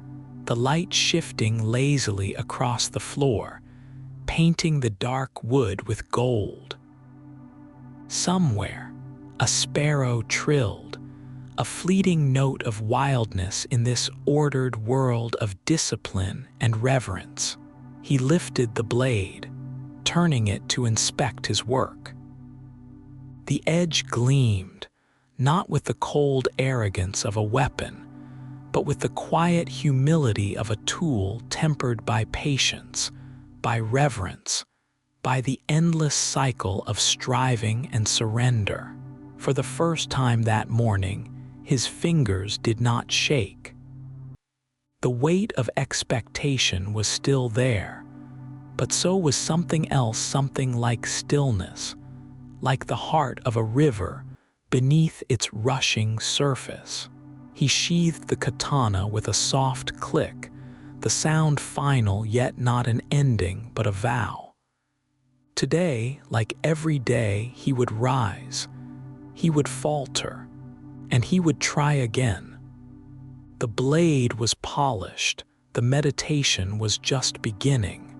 the light shifting lazily across the floor, painting the dark wood with gold. Somewhere, a sparrow trilled, a fleeting note of wildness in this ordered world of discipline and reverence. He lifted the blade, turning it to inspect his work. The edge gleamed, not with the cold arrogance of a weapon, but with the quiet humility of a tool tempered by patience, by reverence, by the endless cycle of striving and surrender. For the first time that morning, his fingers did not shake. The weight of expectation was still there, but so was something else, something like stillness, like the heart of a river beneath its rushing surface. He sheathed the katana with a soft click, the sound final yet not an ending but a vow. Today, like every day, he would rise, he would falter, and he would try again. The blade was polished, the meditation was just beginning.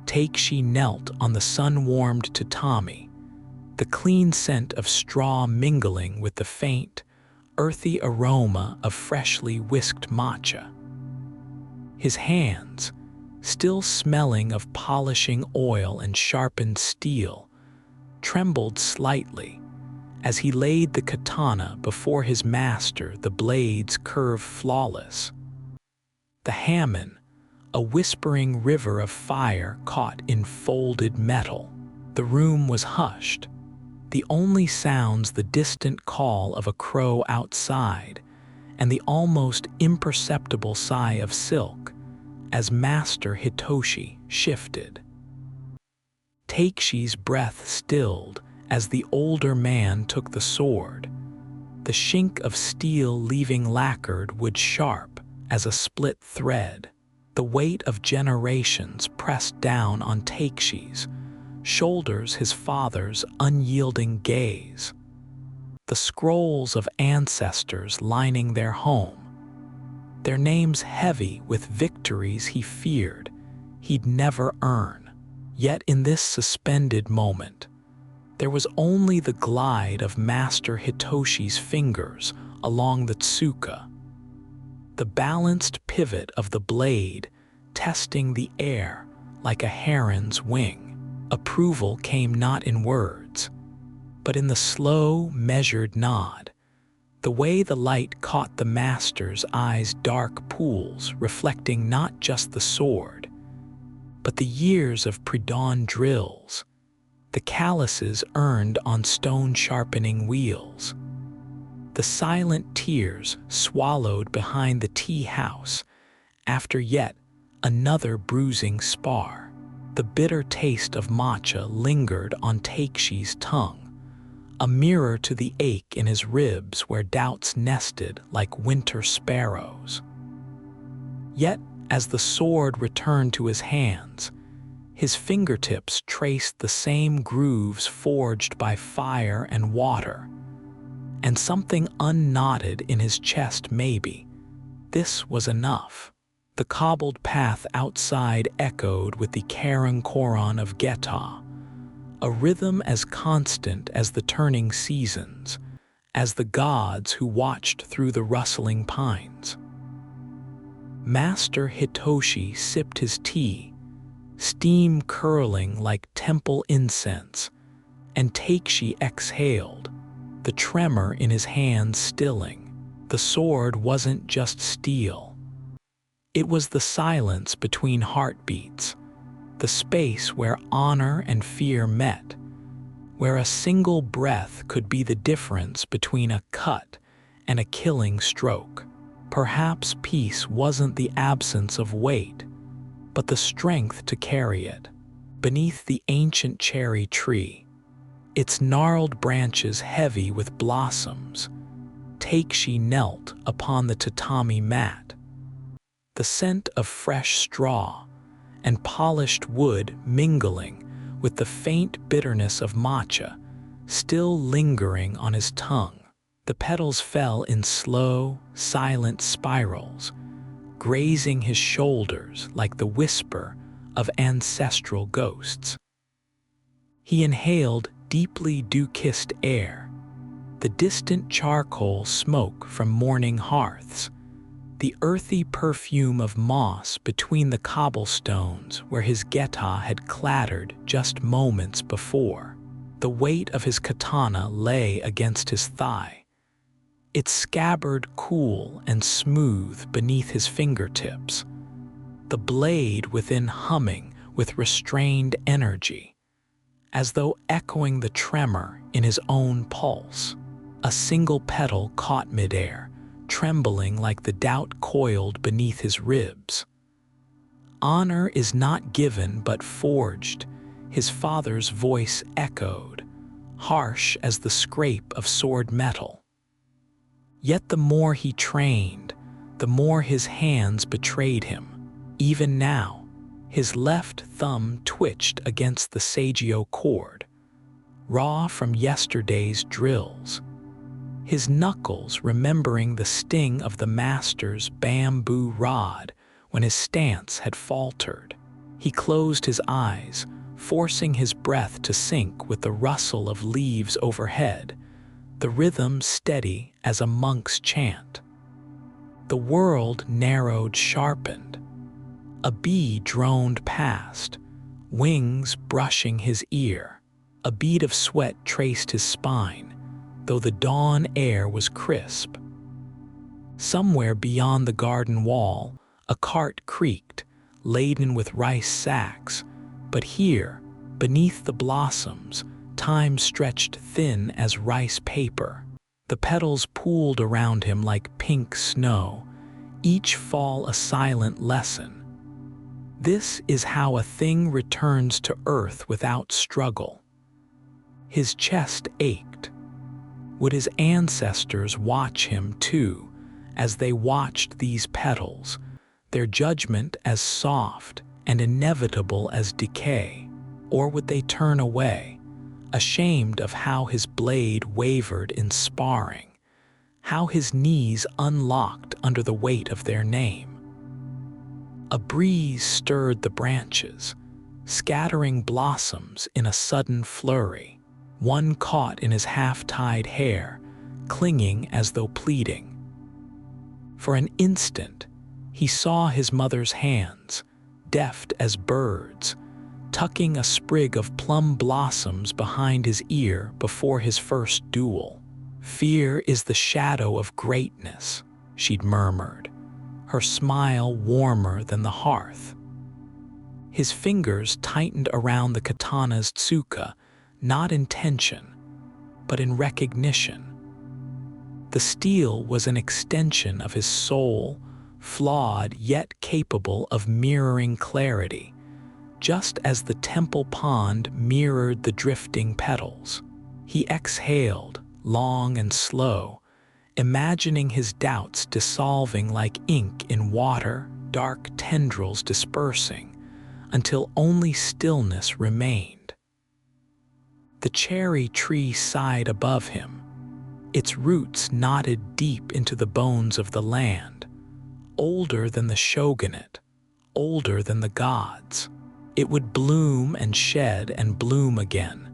Takeishi knelt on the sun-warmed tatami, the clean scent of straw mingling with the faint, earthy aroma of freshly whisked matcha. His hands, still smelling of polishing oil and sharpened steel, trembled slightly as he laid the katana before his master, the blade's curve flawless. The hamon, a whispering river of fire caught in folded metal. The room was hushed, the only sounds the distant call of a crow outside and the almost imperceptible sigh of silk as Master Hitoshi shifted. Takeishi's breath stilled as the older man took the sword, the shink of steel leaving lacquered wood sharp as a split thread. The weight of generations pressed down on Takeishi's shoulders, his father's unyielding gaze, the scrolls of ancestors lining their home, their names heavy with victories he feared he'd never earn. Yet in this suspended moment, there was only the glide of Master Hitoshi's fingers along the tsuka, the balanced pivot of the blade testing the air like a heron's wing. Approval came not in words, but in the slow, measured nod, the way the light caught the master's eyes' dark pools reflecting not just the sword, but the years of pre-dawn drills, the calluses earned on stone-sharpening wheels, the silent tears swallowed behind the tea house after yet another bruising spar. The bitter taste of matcha lingered on Takeishi's tongue, a mirror to the ache in his ribs where doubts nested like winter sparrows. Yet, as the sword returned to his hands, his fingertips traced the same grooves forged by fire and water, and something unknotted in his chest maybe. This was enough. The cobbled path outside echoed with the karankoran of Geta, a rhythm as constant as the turning seasons, as the gods who watched through the rustling pines. Master Hitoshi sipped his tea, steam curling like temple incense, and Takeshi exhaled, the tremor in his hands stilling. The sword wasn't just steel. It was the silence between heartbeats, the space where honor and fear met, where a single breath could be the difference between a cut and a killing stroke. Perhaps peace wasn't the absence of weight, but the strength to carry it. Beneath the ancient cherry tree, its gnarled branches heavy with blossoms, Takeshi knelt upon the tatami mat. The scent of fresh straw and polished wood mingling with the faint bitterness of matcha still lingering on his tongue. The petals fell in slow, silent spirals, grazing his shoulders like the whisper of ancestral ghosts. He inhaled deeply dew-kissed air, the distant charcoal smoke from morning hearths, the earthy perfume of moss between the cobblestones where his geta had clattered just moments before. The weight of his katana lay against his thigh, its scabbard cool and smooth beneath his fingertips, the blade within humming with restrained energy, as though echoing the tremor in his own pulse. A single petal caught midair, trembling like the doubt coiled beneath his ribs. Honor is not given but forged, his father's voice echoed, harsh as the scrape of sword metal. Yet the more he trained, the more his hands betrayed him. Even now, his left thumb twitched against the Seijio cord, raw from yesterday's drills, his knuckles remembering the sting of the master's bamboo rod when his stance had faltered. He closed his eyes, forcing his breath to sync with the rustle of leaves overhead, the rhythm steady as a monk's chant. The world narrowed, sharpened. A bee droned past, wings brushing his ear. A bead of sweat traced his spine, though the dawn air was crisp. Somewhere beyond the garden wall, a cart creaked, laden with rice sacks, but here, beneath the blossoms, time stretched thin as rice paper. The petals pooled around him like pink snow, each fall a silent lesson. This is how a thing returns to earth without struggle. His chest ached. Would his ancestors watch him too, as they watched these petals, their judgment as soft and inevitable as decay? Or would they turn away, ashamed of how his blade wavered in sparring, how his knees unlocked under the weight of their name? A breeze stirred the branches, scattering blossoms in a sudden flurry. One caught in his half-tied hair, clinging as though pleading. For an instant, he saw his mother's hands, deft as birds, tucking a sprig of plum blossoms behind his ear before his first duel. "Fear is the shadow of greatness," she'd murmured, her smile warmer than the hearth. His fingers tightened around the katana's tsuka, not in tension, but in recognition. The steel was an extension of his soul, flawed yet capable of mirroring clarity, just as the temple pond mirrored the drifting petals. He exhaled, long and slow, imagining his doubts dissolving like ink in water, dark tendrils dispersing, until only stillness remained. The cherry tree sighed above him, its roots knotted deep into the bones of the land, older than the shogunate, older than the gods. It would bloom and shed and bloom again,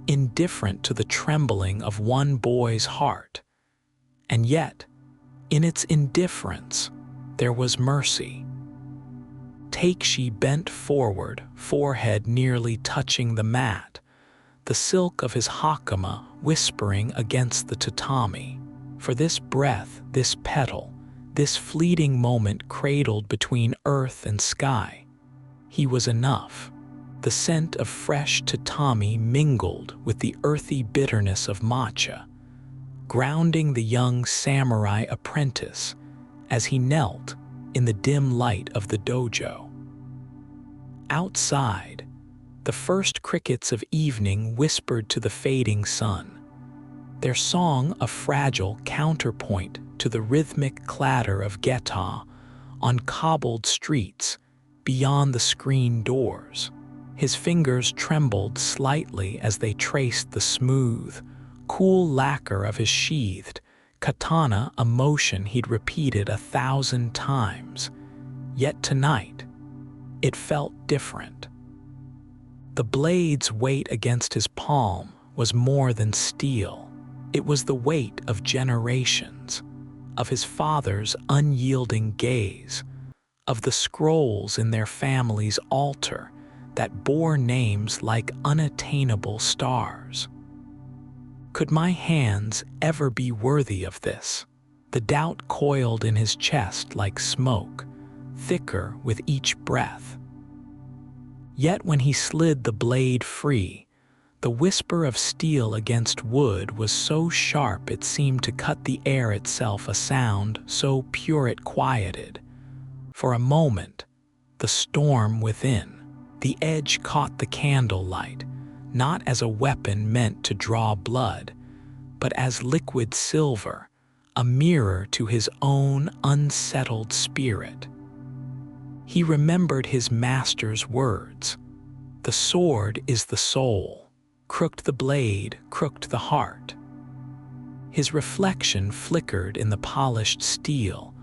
indifferent to the trembling of one boy's heart. And yet, in its indifference, there was mercy. Takeshi bent forward, forehead nearly touching the mat, the silk of his hakama whispering against the tatami. For this breath, this petal, this fleeting moment cradled between earth and sky, he was enough. The scent of fresh tatami mingled with the earthy bitterness of matcha, grounding the young samurai apprentice as he knelt in the dim light of the dojo. Outside, the first crickets of evening whispered to the fading sun, their song a fragile counterpoint to the rhythmic clatter of geta on cobbled streets beyond the screen doors. His fingers trembled slightly as they traced the smooth, cool lacquer of his sheathed katana, a motion he'd repeated 1,000 times. Yet tonight, it felt different. The blade's weight against his palm was more than steel. It was the weight of generations, of his father's unyielding gaze, of the scrolls in their family's altar that bore names like unattainable stars. Could my hands ever be worthy of this? The doubt coiled in his chest like smoke, thicker with each breath. Yet when he slid the blade free, the whisper of steel against wood was so sharp it seemed to cut the air itself, a sound so pure it quieted. For a moment, the storm within, the edge caught the candlelight, not as a weapon meant to draw blood, but as liquid silver, a mirror to his own unsettled spirit. He remembered his master's words. The sword is the soul. Crooked the blade, crooked the heart. His reflection flickered in the polished steel,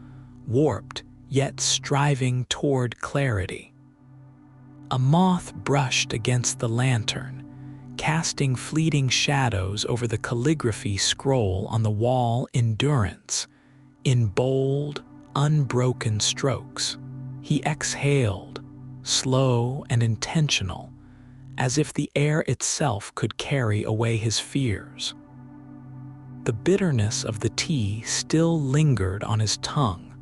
warped yet striving toward clarity. A moth brushed against the lantern, casting fleeting shadows over the calligraphy scroll on the wall. Endurance, in bold, unbroken strokes. He exhaled, slow and intentional, as if the air itself could carry away his fears. The bitterness of the tea still lingered on his tongue,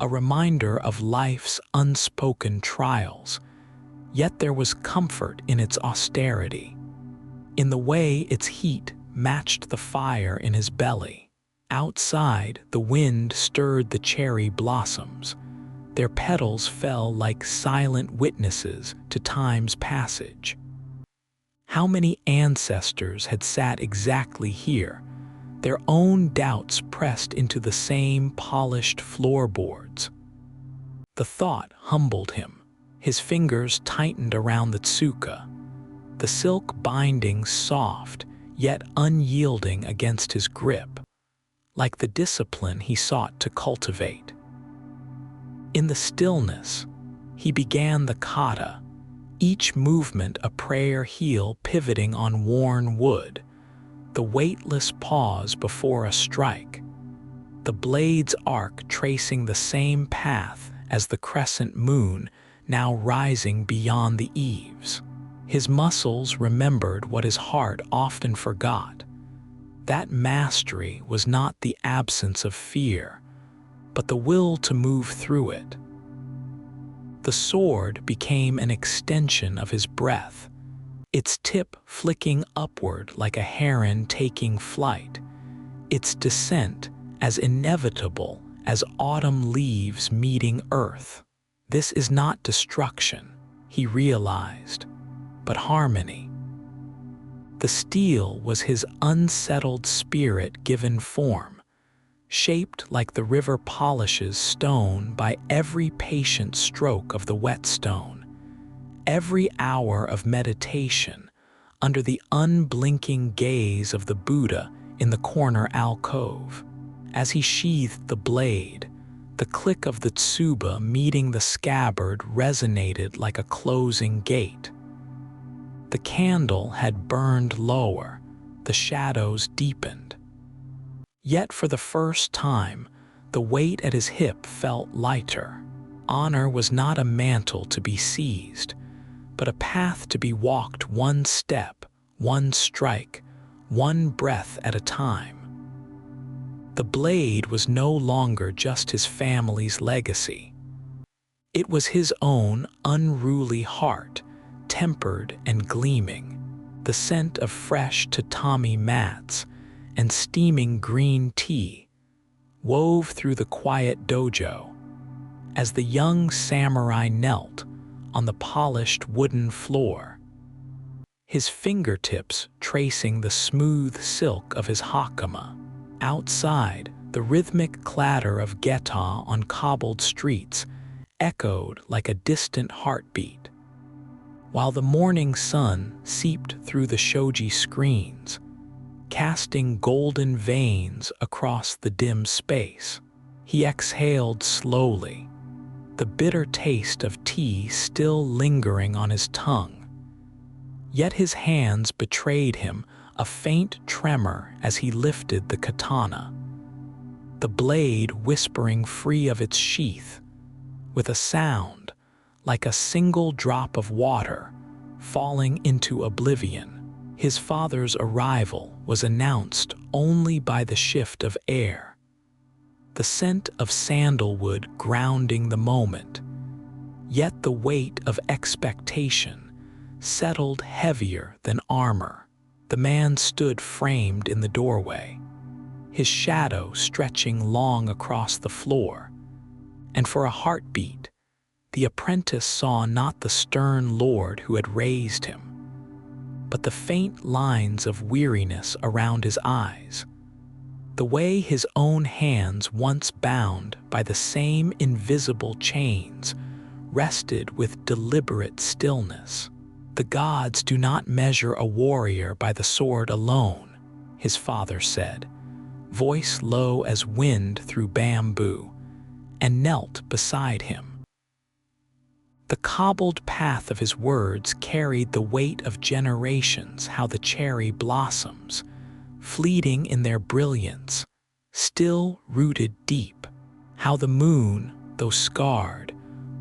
a reminder of life's unspoken trials, yet there was comfort in its austerity, in the way its heat matched the fire in his belly. Outside, the wind stirred the cherry blossoms. Their petals fell like silent witnesses to time's passage. How many ancestors had sat exactly here, their own doubts pressed into the same polished floorboards? The thought humbled him. His fingers tightened around the tsuka, the silk binding soft yet unyielding against his grip, like the discipline he sought to cultivate. In the stillness, he began the kata, each movement a prayer heel pivoting on worn wood, the weightless pause before a strike, the blade's arc tracing the same path as the crescent moon now rising beyond the eaves. His muscles remembered what his heart often forgot. That mastery was not the absence of fear, but the will to move through it. The sword became an extension of his breath, its tip flicking upward like a heron taking flight, its descent as inevitable as autumn leaves meeting earth. This is not destruction, he realized, but harmony. The steel was his unsettled spirit given form, shaped like the river polishes stone by every patient stroke of the whetstone, every hour of meditation under the unblinking gaze of the Buddha in the corner alcove. As he sheathed the blade, the click of the tsuba meeting the scabbard resonated like a closing gate. The candle had burned lower, the shadows deepened. Yet for the first time, The weight at his hip felt lighter. Honor was not a mantle to be seized, but a path to be walked one step, one strike, one breath at a time. The blade was no longer just his family's legacy. It was his own unruly heart, tempered and gleaming, the scent of fresh tatami mats and steaming green tea wove through the quiet dojo as the young samurai knelt on the polished wooden floor, his fingertips tracing the smooth silk of his hakama. Outside, the rhythmic clatter of geta on cobbled streets echoed like a distant heartbeat, while the morning sun seeped through the shoji screens, casting golden veins across the dim space. He exhaled slowly, the bitter taste of tea still lingering on his tongue. Yet his hands betrayed him a faint tremor as he lifted the katana, the blade whispering free of its sheath, with a sound like a single drop of water falling into oblivion. His father's arrival was announced only by the shift of air, the scent of sandalwood grounding the moment, yet the weight of expectation settled heavier than armor. The man stood framed in the doorway, his shadow stretching long across the floor, and for a heartbeat, the apprentice saw not the stern lord who had raised him, but the faint lines of weariness around his eyes, the way his own hands, once bound by the same invisible chains, rested with deliberate stillness. The gods do not measure a warrior by the sword alone, his father said, voice low as wind through bamboo, and knelt beside him. The cobbled path of his words carried the weight of generations. How the cherry blossoms, fleeting in their brilliance, still rooted deep. How the moon, though scarred,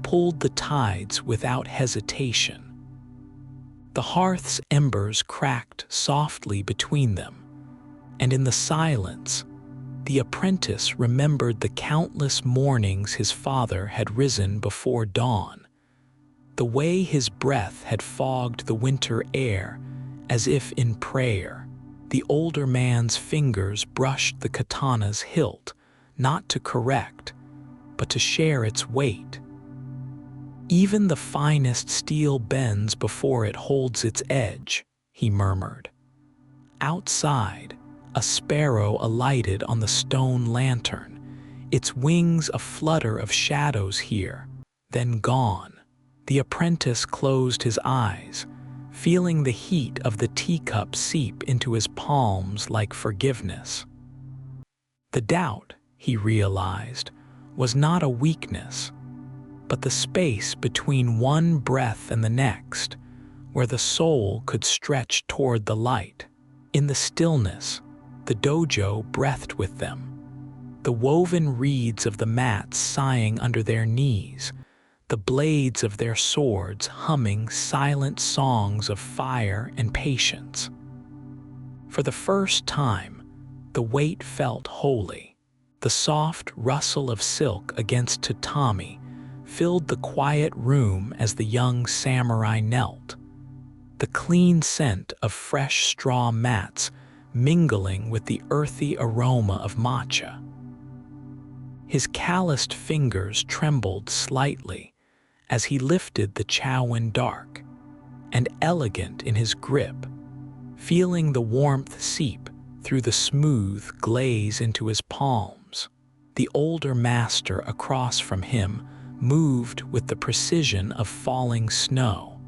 pulled the tides without hesitation. The hearth's embers cracked softly between them, and in the silence, the apprentice remembered the countless mornings his father had risen before dawn, the way his breath had fogged the winter air as if in prayer. The older man's fingers brushed the katana's hilt, not to correct, but to share its weight. Even the finest steel bends before it holds its edge, he murmured. Outside, a sparrow alighted on the stone lantern, its wings a flutter of shadows here, then gone. The apprentice closed his eyes, feeling the heat of the teacup seep into his palms like forgiveness. The doubt, he realized, was not a weakness, but the space between one breath and the next, where the soul could stretch toward the light. In the stillness, the dojo breathed with them, the woven reeds of the mats sighing under their knees, the blades of their swords humming silent songs of fire and patience. For the first time, the weight felt holy. The soft rustle of silk against tatami filled the quiet room as the young samurai knelt, the clean scent of fresh straw mats mingling with the earthy aroma of matcha. His calloused fingers trembled slightly as he lifted the chowan dark, and elegant in his grip, feeling the warmth seep through the smooth glaze into his palms. The older master across from him moved with the precision of falling snow,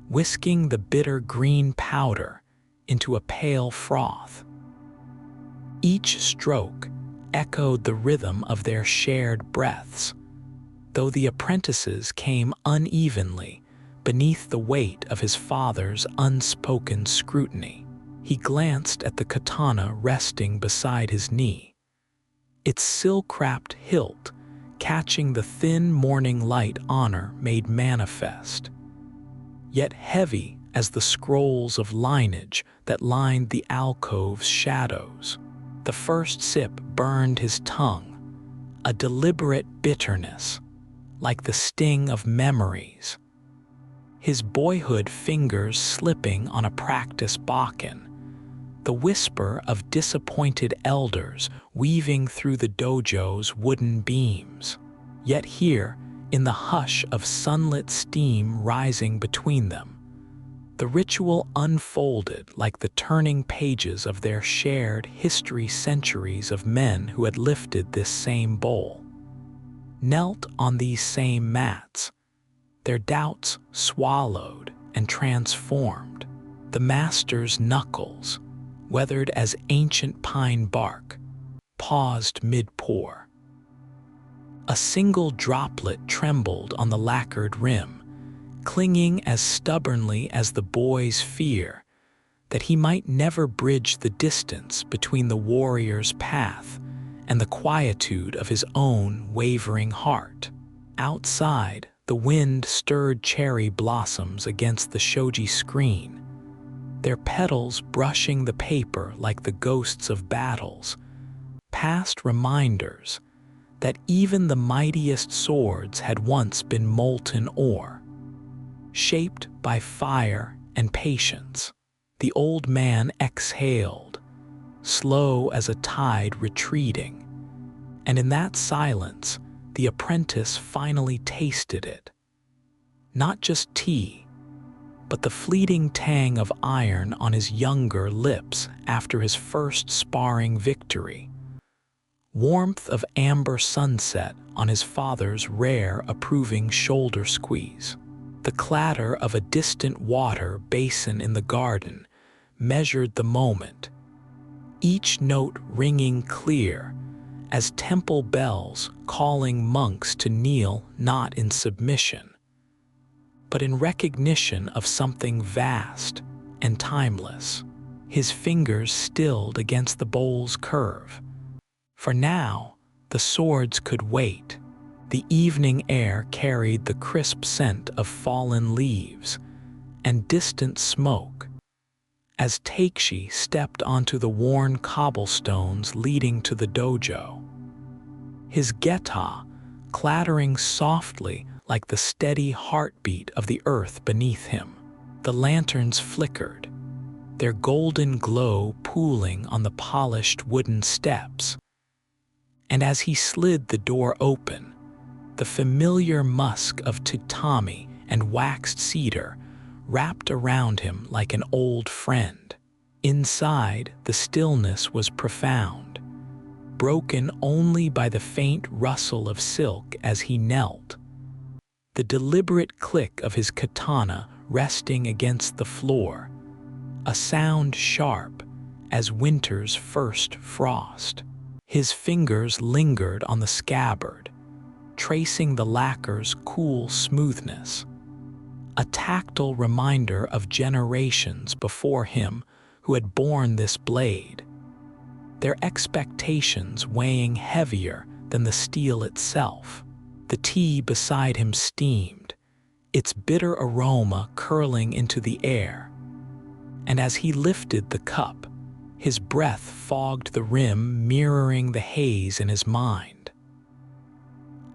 whisking the bitter green powder into a pale froth. Each stroke echoed the rhythm of their shared breaths, though the apprentices came unevenly beneath the weight of his father's unspoken scrutiny. He glanced at the katana resting beside his knee, its silk-wrapped hilt catching the thin morning light honor made manifest, yet heavy as the scrolls of lineage that lined the alcove's shadows. The first sip burned his tongue, a deliberate bitterness, like the sting of memories. His boyhood fingers slipping on a practiced bakken, the whisper of disappointed elders weaving through the dojo's wooden beams. Yet here, in the hush of sunlit steam rising between them, the ritual unfolded like the turning pages of their shared history, centuries of men who had lifted this same bowl, knelt on these same mats, their doubts swallowed and transformed. The master's knuckles, weathered as ancient pine bark, paused mid-pour. A single droplet trembled on the lacquered rim, clinging as stubbornly as the boy's fear that he might never bridge the distance between the warrior's path and the quietude of his own wavering heart. Outside, the wind stirred cherry blossoms against the shoji screen, their petals brushing the paper like the ghosts of battles, past reminders that even the mightiest swords had once been molten ore, shaped by fire and patience. The old man exhaled, slow as a tide retreating, and in that silence, the apprentice finally tasted it. Not just tea, but the fleeting tang of iron on his younger lips after his first sparring victory, warmth of amber sunset on his father's rare approving shoulder squeeze, the clatter of a distant water basin in the garden measured the moment, each note ringing clear as temple bells calling monks to kneel not in submission, but in recognition of something vast and timeless. His fingers stilled against the bowl's curve. For now, the swords could wait. The evening air carried the crisp scent of fallen leaves and distant smoke as Takeshi stepped onto the worn cobblestones leading to the dojo, his geta clattering softly like the steady heartbeat of the earth beneath him. The lanterns flickered, their golden glow pooling on the polished wooden steps, and as he slid the door open, the familiar musk of tatami and waxed cedar wrapped around him like an old friend. Inside, the stillness was profound, broken only by the faint rustle of silk as he knelt, the deliberate click of his katana resting against the floor, a sound sharp as winter's first frost. His fingers lingered on the scabbard, tracing the lacquer's cool smoothness, a tactile reminder of generations before him who had borne this blade, their expectations weighing heavier than the steel itself. The tea beside him steamed, its bitter aroma curling into the air, and as he lifted the cup, his breath fogged the rim, mirroring the haze in his mind.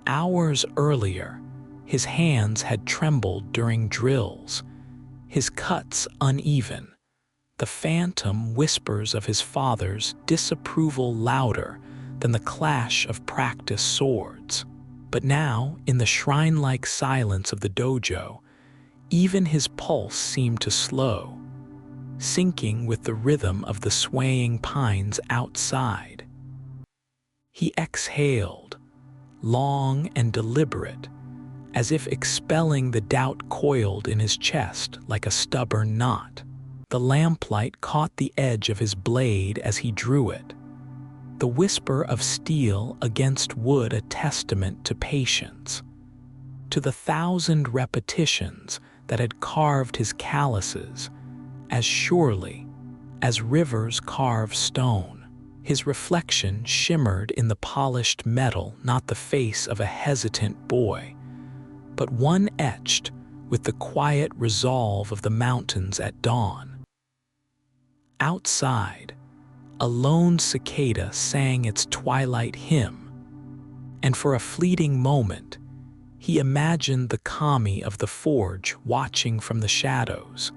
Hours earlier, his hands had trembled during drills, his cuts uneven, the phantom whispers of his father's disapproval louder than the clash of practiced swords. But now, in the shrine-like silence of the dojo, even his pulse seemed to slow, syncing with the rhythm of the swaying pines outside. He exhaled, long and deliberate, as if expelling the doubt coiled in his chest like a stubborn knot. The lamplight caught the edge of his blade as he drew it, the whisper of steel against wood a testament to patience, to the 1,000 repetitions that had carved his calluses as surely as rivers carve stone. His reflection shimmered in the polished metal, not the face of a hesitant boy, but one etched with the quiet resolve of the mountains at dawn. Outside, a lone cicada sang its twilight hymn, and for a fleeting moment, he imagined the kami of the forge watching from the shadows,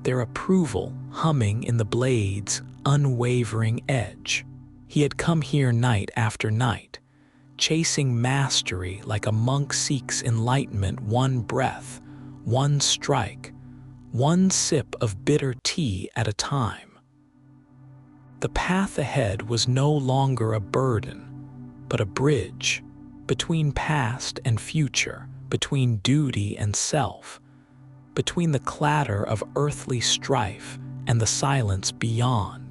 their approval humming in the blade's unwavering edge. He had come here night after night, chasing mastery like a monk seeks enlightenment, one breath, one strike, one sip of bitter tea at a time. The path ahead was no longer a burden, but a bridge between past and future, between duty and self, between the clatter of earthly strife and the silence beyond.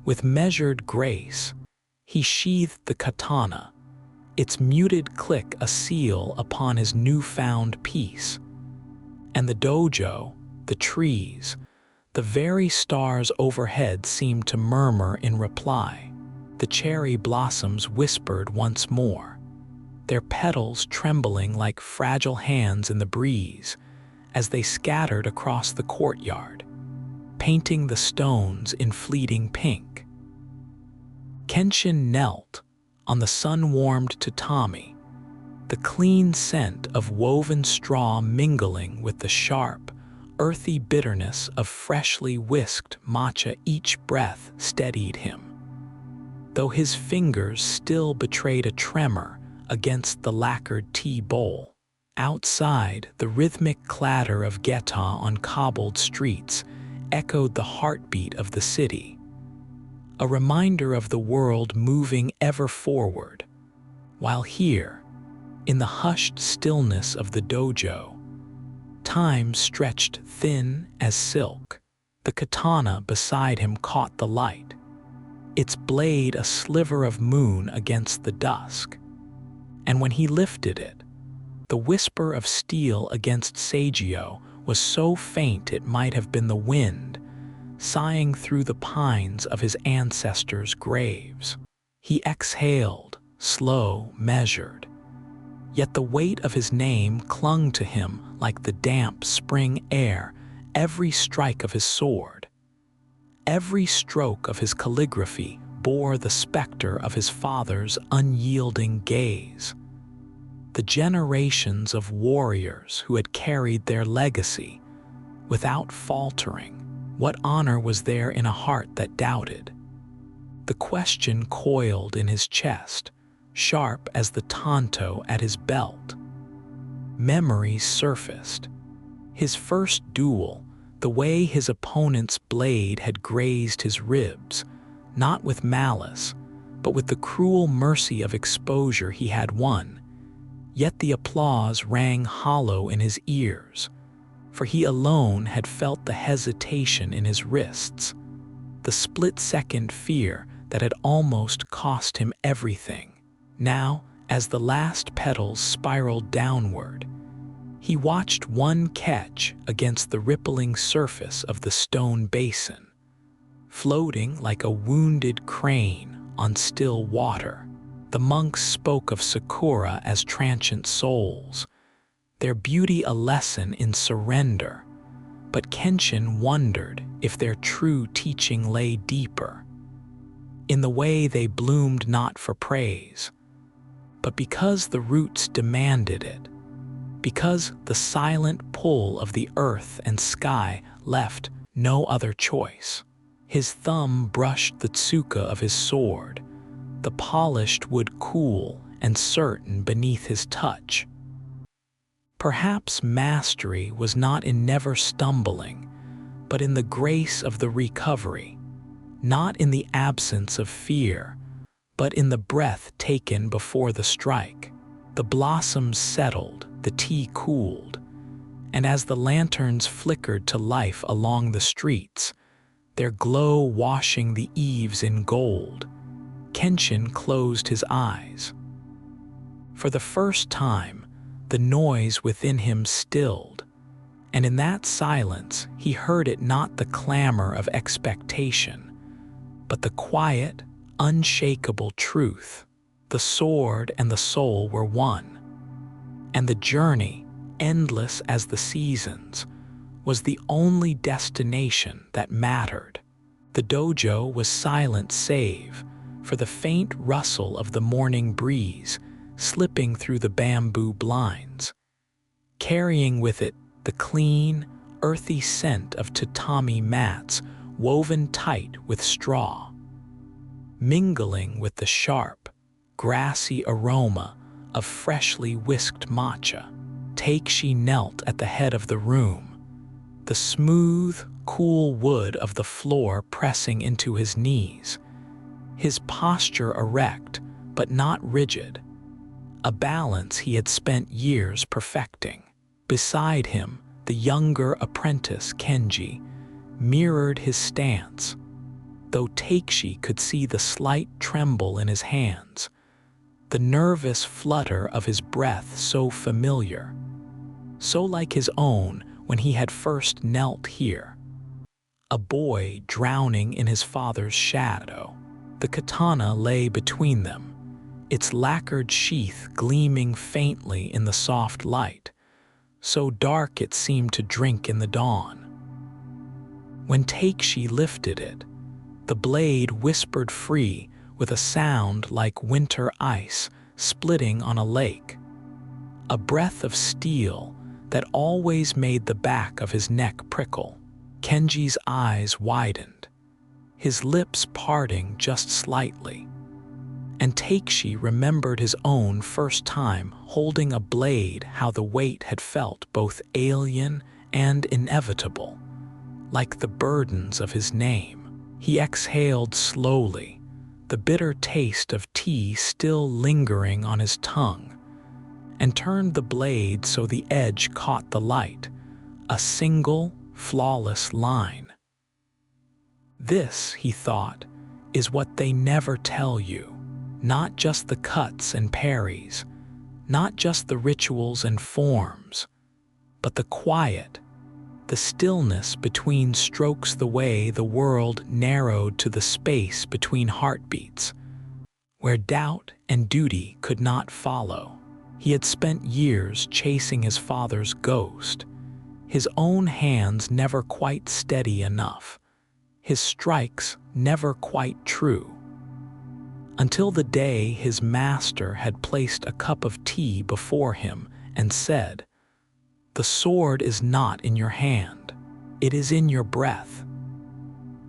With measured grace, he sheathed the katana, its muted click a seal upon his newfound peace. And the dojo, the trees, the very stars overhead seemed to murmur in reply. The cherry blossoms whispered once more, their petals trembling like fragile hands in the breeze as they scattered across the courtyard, painting the stones in fleeting pink. Kenshin knelt on the sun-warmed tatami, the clean scent of woven straw mingling with the sharp, earthy bitterness of freshly whisked matcha. Each breath steadied him, though his fingers still betrayed a tremor against the lacquered tea bowl. Outside, the rhythmic clatter of geta on cobbled streets echoed the heartbeat of the city, a reminder of the world moving ever forward, while here, in the hushed stillness of the dojo, time stretched thin as silk. The katana beside him caught the light, its blade a sliver of moon against the dusk, and when he lifted it, the whisper of steel against Seijio was so faint it might have been the wind sighing through the pines of his ancestors' graves. He exhaled, slow, measured, yet the weight of his name clung to him like the damp spring air. Every strike of his sword, every stroke of his calligraphy bore the specter of his father's unyielding gaze. The generations of warriors who had carried their legacy without faltering. What honor was there in a heart that doubted? The question coiled in his chest, sharp as the tanto at his belt. Memories surfaced. His first duel, the way his opponent's blade had grazed his ribs, not with malice, but with the cruel mercy of exposure he had won. Yet the applause rang hollow in his ears, for he alone had felt the hesitation in his wrists, the split-second fear that had almost cost him everything. Now, as the last petals spiraled downward, he watched one catch against the rippling surface of the stone basin, floating like a wounded crane on still water. The monks spoke of sakura as transient souls, their beauty a lesson in surrender, but Kenshin wondered if their true teaching lay deeper, in the way they bloomed not for praise, but because the roots demanded it, because the silent pull of the earth and sky left no other choice. His thumb brushed the tsuka of his sword, the polished wood cool and certain beneath his touch. Perhaps mastery was not in never stumbling, but in the grace of the recovery, not in the absence of fear, but in the breath taken before the strike. The blossoms settled, the tea cooled, and as the lanterns flickered to life along the streets, their glow washing the eaves in gold, Kenshin closed his eyes. For the first time, the noise within him stilled, and in that silence he heard it not the clamor of expectation, but the quiet, unshakable truth. The sword and the soul were one, and the journey, endless as the seasons, was the only destination that mattered. The dojo was silent save for the faint rustle of the morning breeze slipping through the bamboo blinds, carrying with it the clean, earthy scent of tatami mats woven tight with straw, mingling with the sharp, grassy aroma of freshly whisked matcha. Takeshi knelt at the head of the room, the smooth, cool wood of the floor pressing into his knees, his posture erect but not rigid, a balance he had spent years perfecting. Beside him, the younger apprentice Kenji mirrored his stance, though Takeshi could see the slight tremble in his hands, the nervous flutter of his breath so familiar, so like his own when he had first knelt here. A boy drowning in his father's shadow. The katana lay between them, its lacquered sheath gleaming faintly in the soft light, so dark it seemed to drink in the dawn. When Takeshi lifted it, the blade whispered free with a sound like winter ice splitting on a lake, a breath of steel that always made the back of his neck prickle. Kenji's eyes widened, his lips parting just slightly, and Takeshi remembered his own first time holding a blade, how the weight had felt both alien and inevitable, like the burdens of his name. He exhaled slowly, the bitter taste of tea still lingering on his tongue, and turned the blade so the edge caught the light, a single, flawless line. This, he thought, is what they never tell you. Not just the cuts and parries, not just the rituals and forms, but the quiet, the stillness between strokes, the way the world narrowed to the space between heartbeats, where doubt and duty could not follow. He had spent years chasing his father's ghost, his own hands never quite steady enough, his strikes never quite true. Until the day his master had placed a cup of tea before him and said, "The sword is not in your hand, it is in your breath."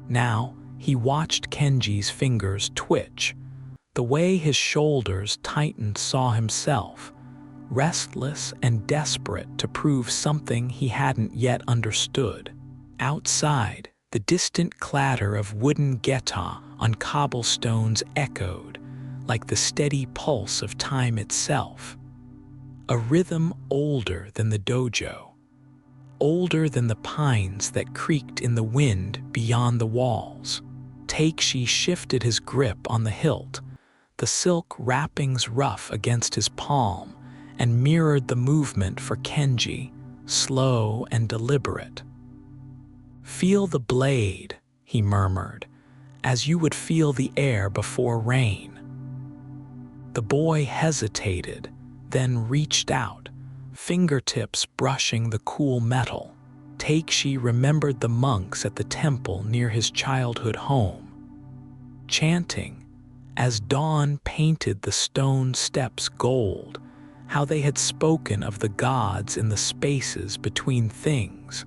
Now he watched Kenji's fingers twitch, the way his shoulders tightened, saw himself, restless and desperate to prove something he hadn't yet understood. Outside, the distant clatter of wooden geta on cobblestones echoed like the steady pulse of time itself, a rhythm older than the dojo, older than the pines that creaked in the wind beyond the walls. Takeshi shifted his grip on the hilt, the silk wrappings rough against his palm, and mirrored the movement for Kenji, slow and deliberate. "Feel the blade," he murmured, "as you would feel the air before rain." The boy hesitated, then reached out, fingertips brushing the cool metal. Takeshi remembered the monks at the temple near his childhood home, chanting, as dawn painted the stone steps gold, how they had spoken of the gods in the spaces between things,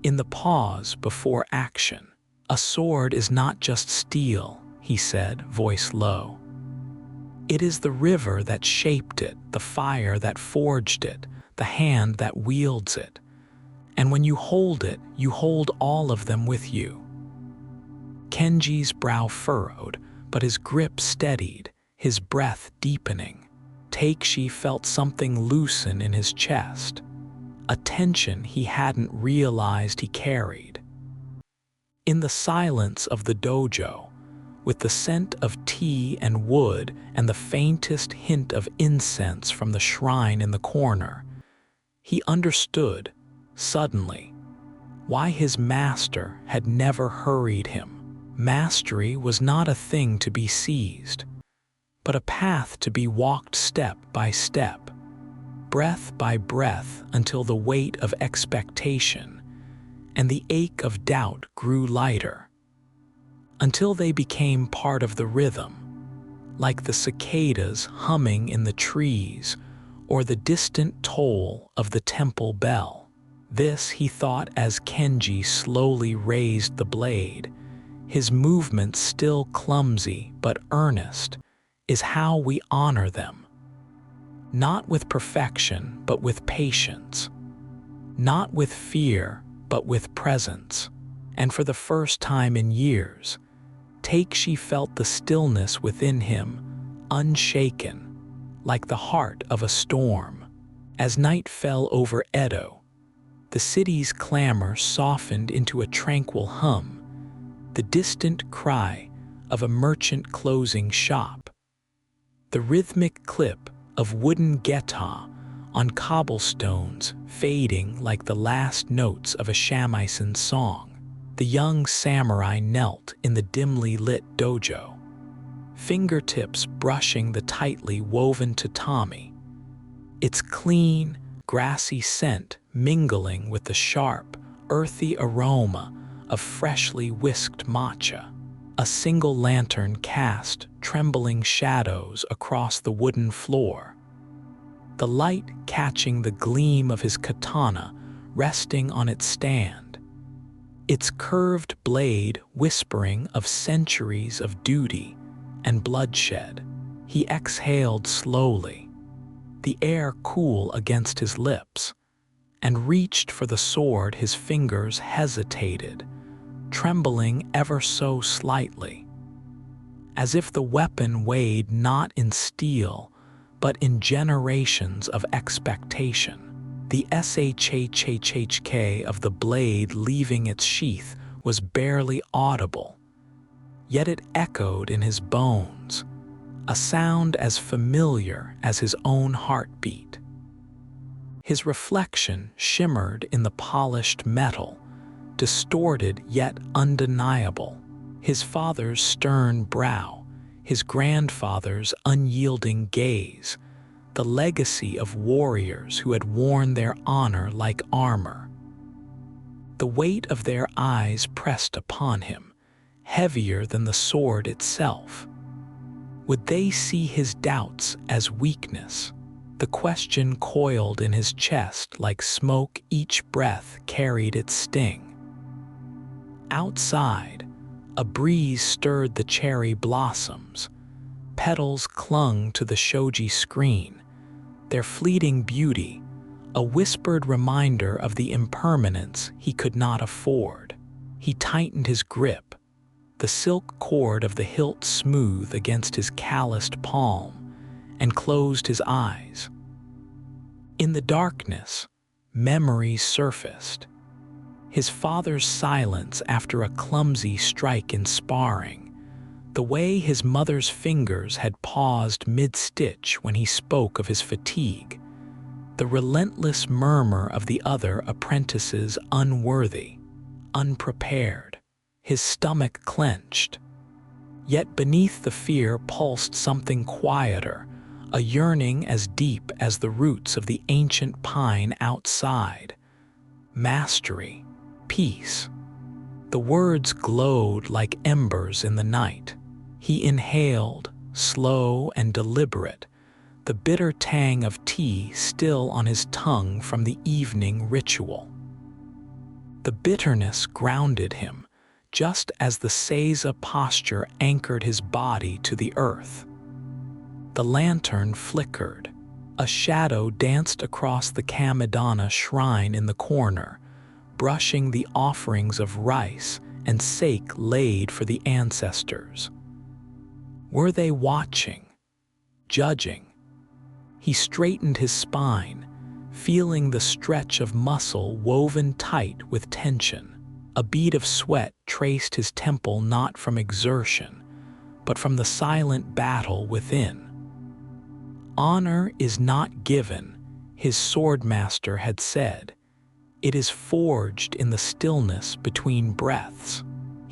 in the pause before action. "A sword is not just steel," he said, voice low. "It is the river that shaped it, the fire that forged it, the hand that wields it. And when you hold it, you hold all of them with you." Kenji's brow furrowed, but his grip steadied, his breath deepening. Takeshi felt something loosen in his chest, a tension he hadn't realized he carried. In the silence of the dojo, with the scent of tea and wood and the faintest hint of incense from the shrine in the corner, he understood, suddenly, why his master had never hurried him. Mastery was not a thing to be seized, but a path to be walked step by step, breath by breath, until the weight of expectation and the ache of doubt grew lighter, until they became part of the rhythm, like the cicadas humming in the trees or the distant toll of the temple bell. This, he thought as Kenji slowly raised the blade, his movements still clumsy but earnest, is how we honor them. Not with perfection, but with patience. Not with fear, but with presence. And for the first time in years, Takeshi felt the stillness within him, unshaken, like the heart of a storm. As night fell over Edo, the city's clamor softened into a tranquil hum, the distant cry of a merchant closing shop, the rhythmic clip of wooden geta on cobblestones fading like the last notes of a shamisen song. The young samurai knelt in the dimly lit dojo, fingertips brushing the tightly woven tatami, its clean, grassy scent mingling with the sharp, earthy aroma of freshly whisked matcha. A single lantern cast trembling shadows across the wooden floor, the light catching the gleam of his katana resting on its stand, its curved blade whispering of centuries of duty and bloodshed. He exhaled slowly, the air cool against his lips, and reached for the sword. His fingers hesitated, trembling ever so slightly, as if the weapon weighed not in steel, but in generations of expectation. The shhhk of the blade leaving its sheath was barely audible, yet it echoed in his bones, a sound as familiar as his own heartbeat. His reflection shimmered in the polished metal, distorted yet undeniable. His father's stern brow, his grandfather's unyielding gaze, the legacy of warriors who had worn their honor like armor. The weight of their eyes pressed upon him, heavier than the sword itself. Would they see his doubts as weakness? The question coiled in his chest like smoke. Each breath carried its sting. Outside, a breeze stirred the cherry blossoms. Petals clung to the shoji screen, their fleeting beauty a whispered reminder of the impermanence he could not afford. He tightened his grip, the silk cord of the hilt smooth against his calloused palm, and closed his eyes. In the darkness, memories surfaced. His father's silence after a clumsy strike in sparring, the way his mother's fingers had paused mid-stitch when he spoke of his fatigue, the relentless murmur of the other apprentices unworthy, unprepared. His stomach clenched. Yet beneath the fear pulsed something quieter, a yearning as deep as the roots of the ancient pine outside. Mastery, peace. The words glowed like embers in the night. He inhaled, slow and deliberate, the bitter tang of tea still on his tongue from the evening ritual. The bitterness grounded him, just as the seiza posture anchored his body to the earth. The lantern flickered. A shadow danced across the Kamidana shrine in the corner, brushing the offerings of rice and sake laid for the ancestors. Were they watching, judging? He straightened his spine, feeling the stretch of muscle woven tight with tension. A bead of sweat traced his temple not from exertion, but from the silent battle within. Honor is not given, his swordmaster had said. It is forged in the stillness between breaths.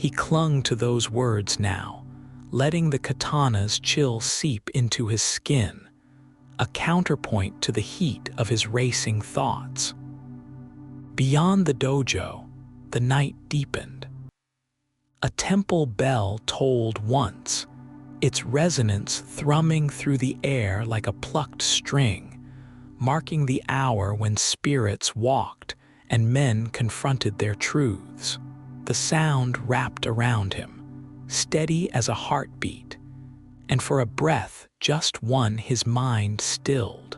He clung to those words now, letting the katana's chill seep into his skin, a counterpoint to the heat of his racing thoughts. Beyond the dojo, the night deepened. A temple bell tolled once, its resonance thrumming through the air like a plucked string, marking the hour when spirits walked and men confronted their truths. The sound wrapped around him, steady as a heartbeat, and for a breath, just one, his mind stilled.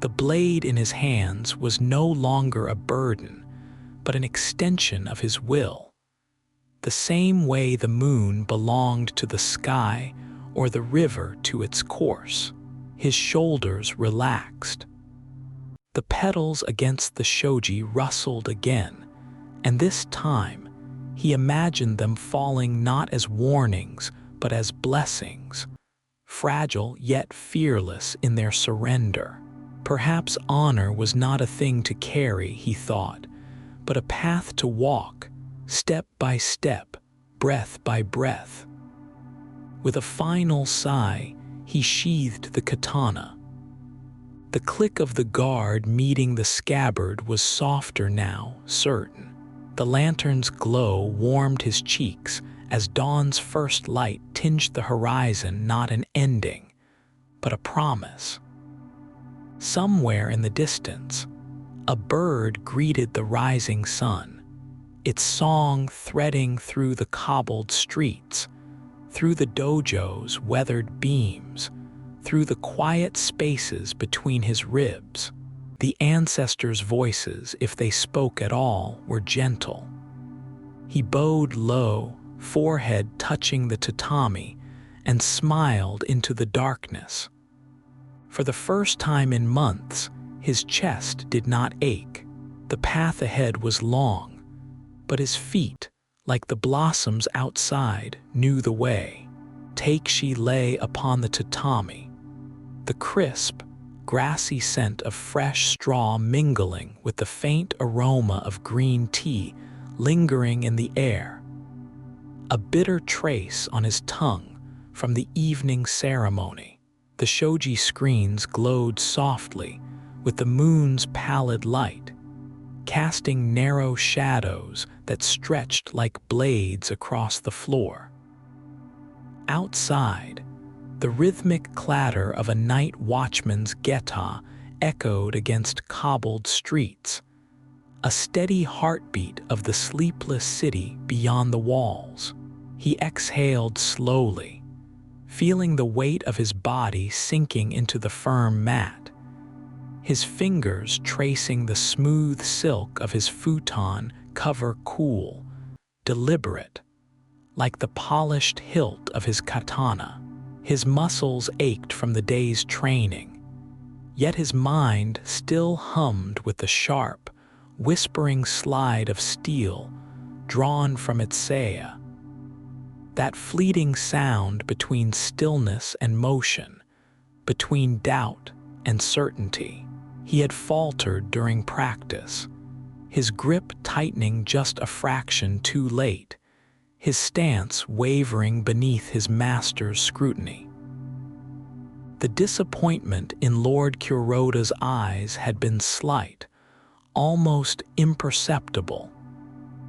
The blade in his hands was no longer a burden, but an extension of his will. The same way the moon belonged to the sky or the river to its course. His shoulders relaxed. The petals against the shoji rustled again, and this time he imagined them falling not as warnings but as blessings, fragile yet fearless in their surrender. Perhaps honor was not a thing to carry, he thought, but a path to walk, step by step, breath by breath. With a final sigh, he sheathed the katana. The click of the guard meeting the scabbard was softer now, certain. The lantern's glow warmed his cheeks as dawn's first light tinged the horizon, not an ending, but a promise. Somewhere in the distance, a bird greeted the rising sun, its song threading through the cobbled streets, through the dojo's weathered beams, through the quiet spaces between his ribs. The ancestors' voices, if they spoke at all, were gentle. He bowed low, forehead touching the tatami, and smiled into the darkness. For the first time in months, his chest did not ache. The path ahead was long, but his feet, like the blossoms outside, knew the way. She lay upon the tatami, the crisp, grassy scent of fresh straw mingling with the faint aroma of green tea lingering in the air. A bitter trace on his tongue from the evening ceremony. The shoji screens glowed softly with the moon's pallid light, casting narrow shadows that stretched like blades across the floor. Outside, the rhythmic clatter of a night watchman's geta echoed against cobbled streets, a steady heartbeat of the sleepless city beyond the walls. He exhaled slowly, feeling the weight of his body sinking into the firm mat, his fingers tracing the smooth silk of his futon cover cool, deliberate, like the polished hilt of his katana. His muscles ached from the day's training, yet his mind still hummed with the sharp, whispering slide of steel drawn from its saya. That fleeting sound between stillness and motion, between doubt and certainty. He had faltered during practice, his grip tightening just a fraction too late, his stance wavering beneath his master's scrutiny. The disappointment in Lord Kuroda's eyes had been slight, almost imperceptible,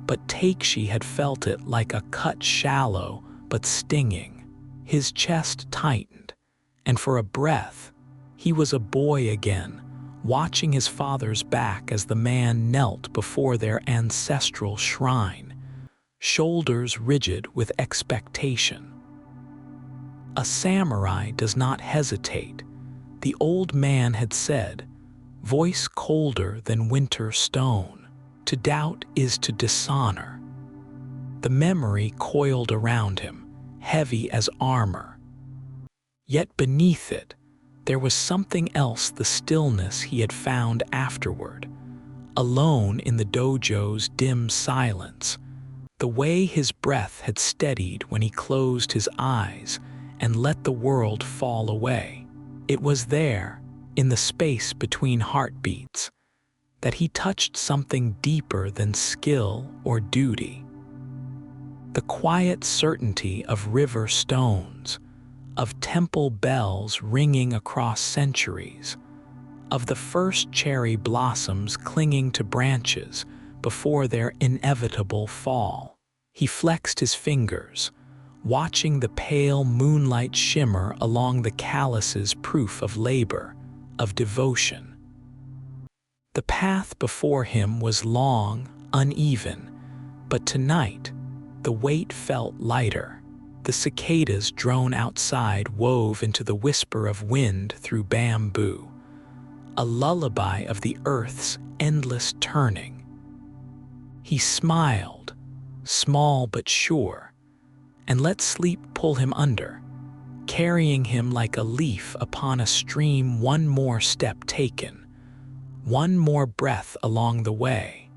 but Takeshi had felt it like a cut shallow but stinging. His chest tightened, and for a breath, he was a boy again, watching his father's back as the man knelt before their ancestral shrine, shoulders rigid with expectation. A samurai does not hesitate, the old man had said, voice colder than winter stone. To doubt is to dishonor. The memory coiled around him, heavy as armor. Yet beneath it, there was something else, the stillness he had found afterward, alone in the dojo's dim silence, the way his breath had steadied when he closed his eyes and let the world fall away. It was there, in the space between heartbeats, that he touched something deeper than skill or duty. the quiet certainty of river stones, of temple bells ringing across centuries, of the first cherry blossoms clinging to branches before their inevitable fall. He flexed his fingers, watching the pale moonlight shimmer along the calluses, proof of labor, of devotion. The path before him was long, uneven, but tonight the weight felt lighter. The cicadas' drone outside wove into the whisper of wind through bamboo, a lullaby of the earth's endless turning. He smiled, small but sure, and let sleep pull him under, carrying him like a leaf upon a stream. One more step taken, one more breath along the way,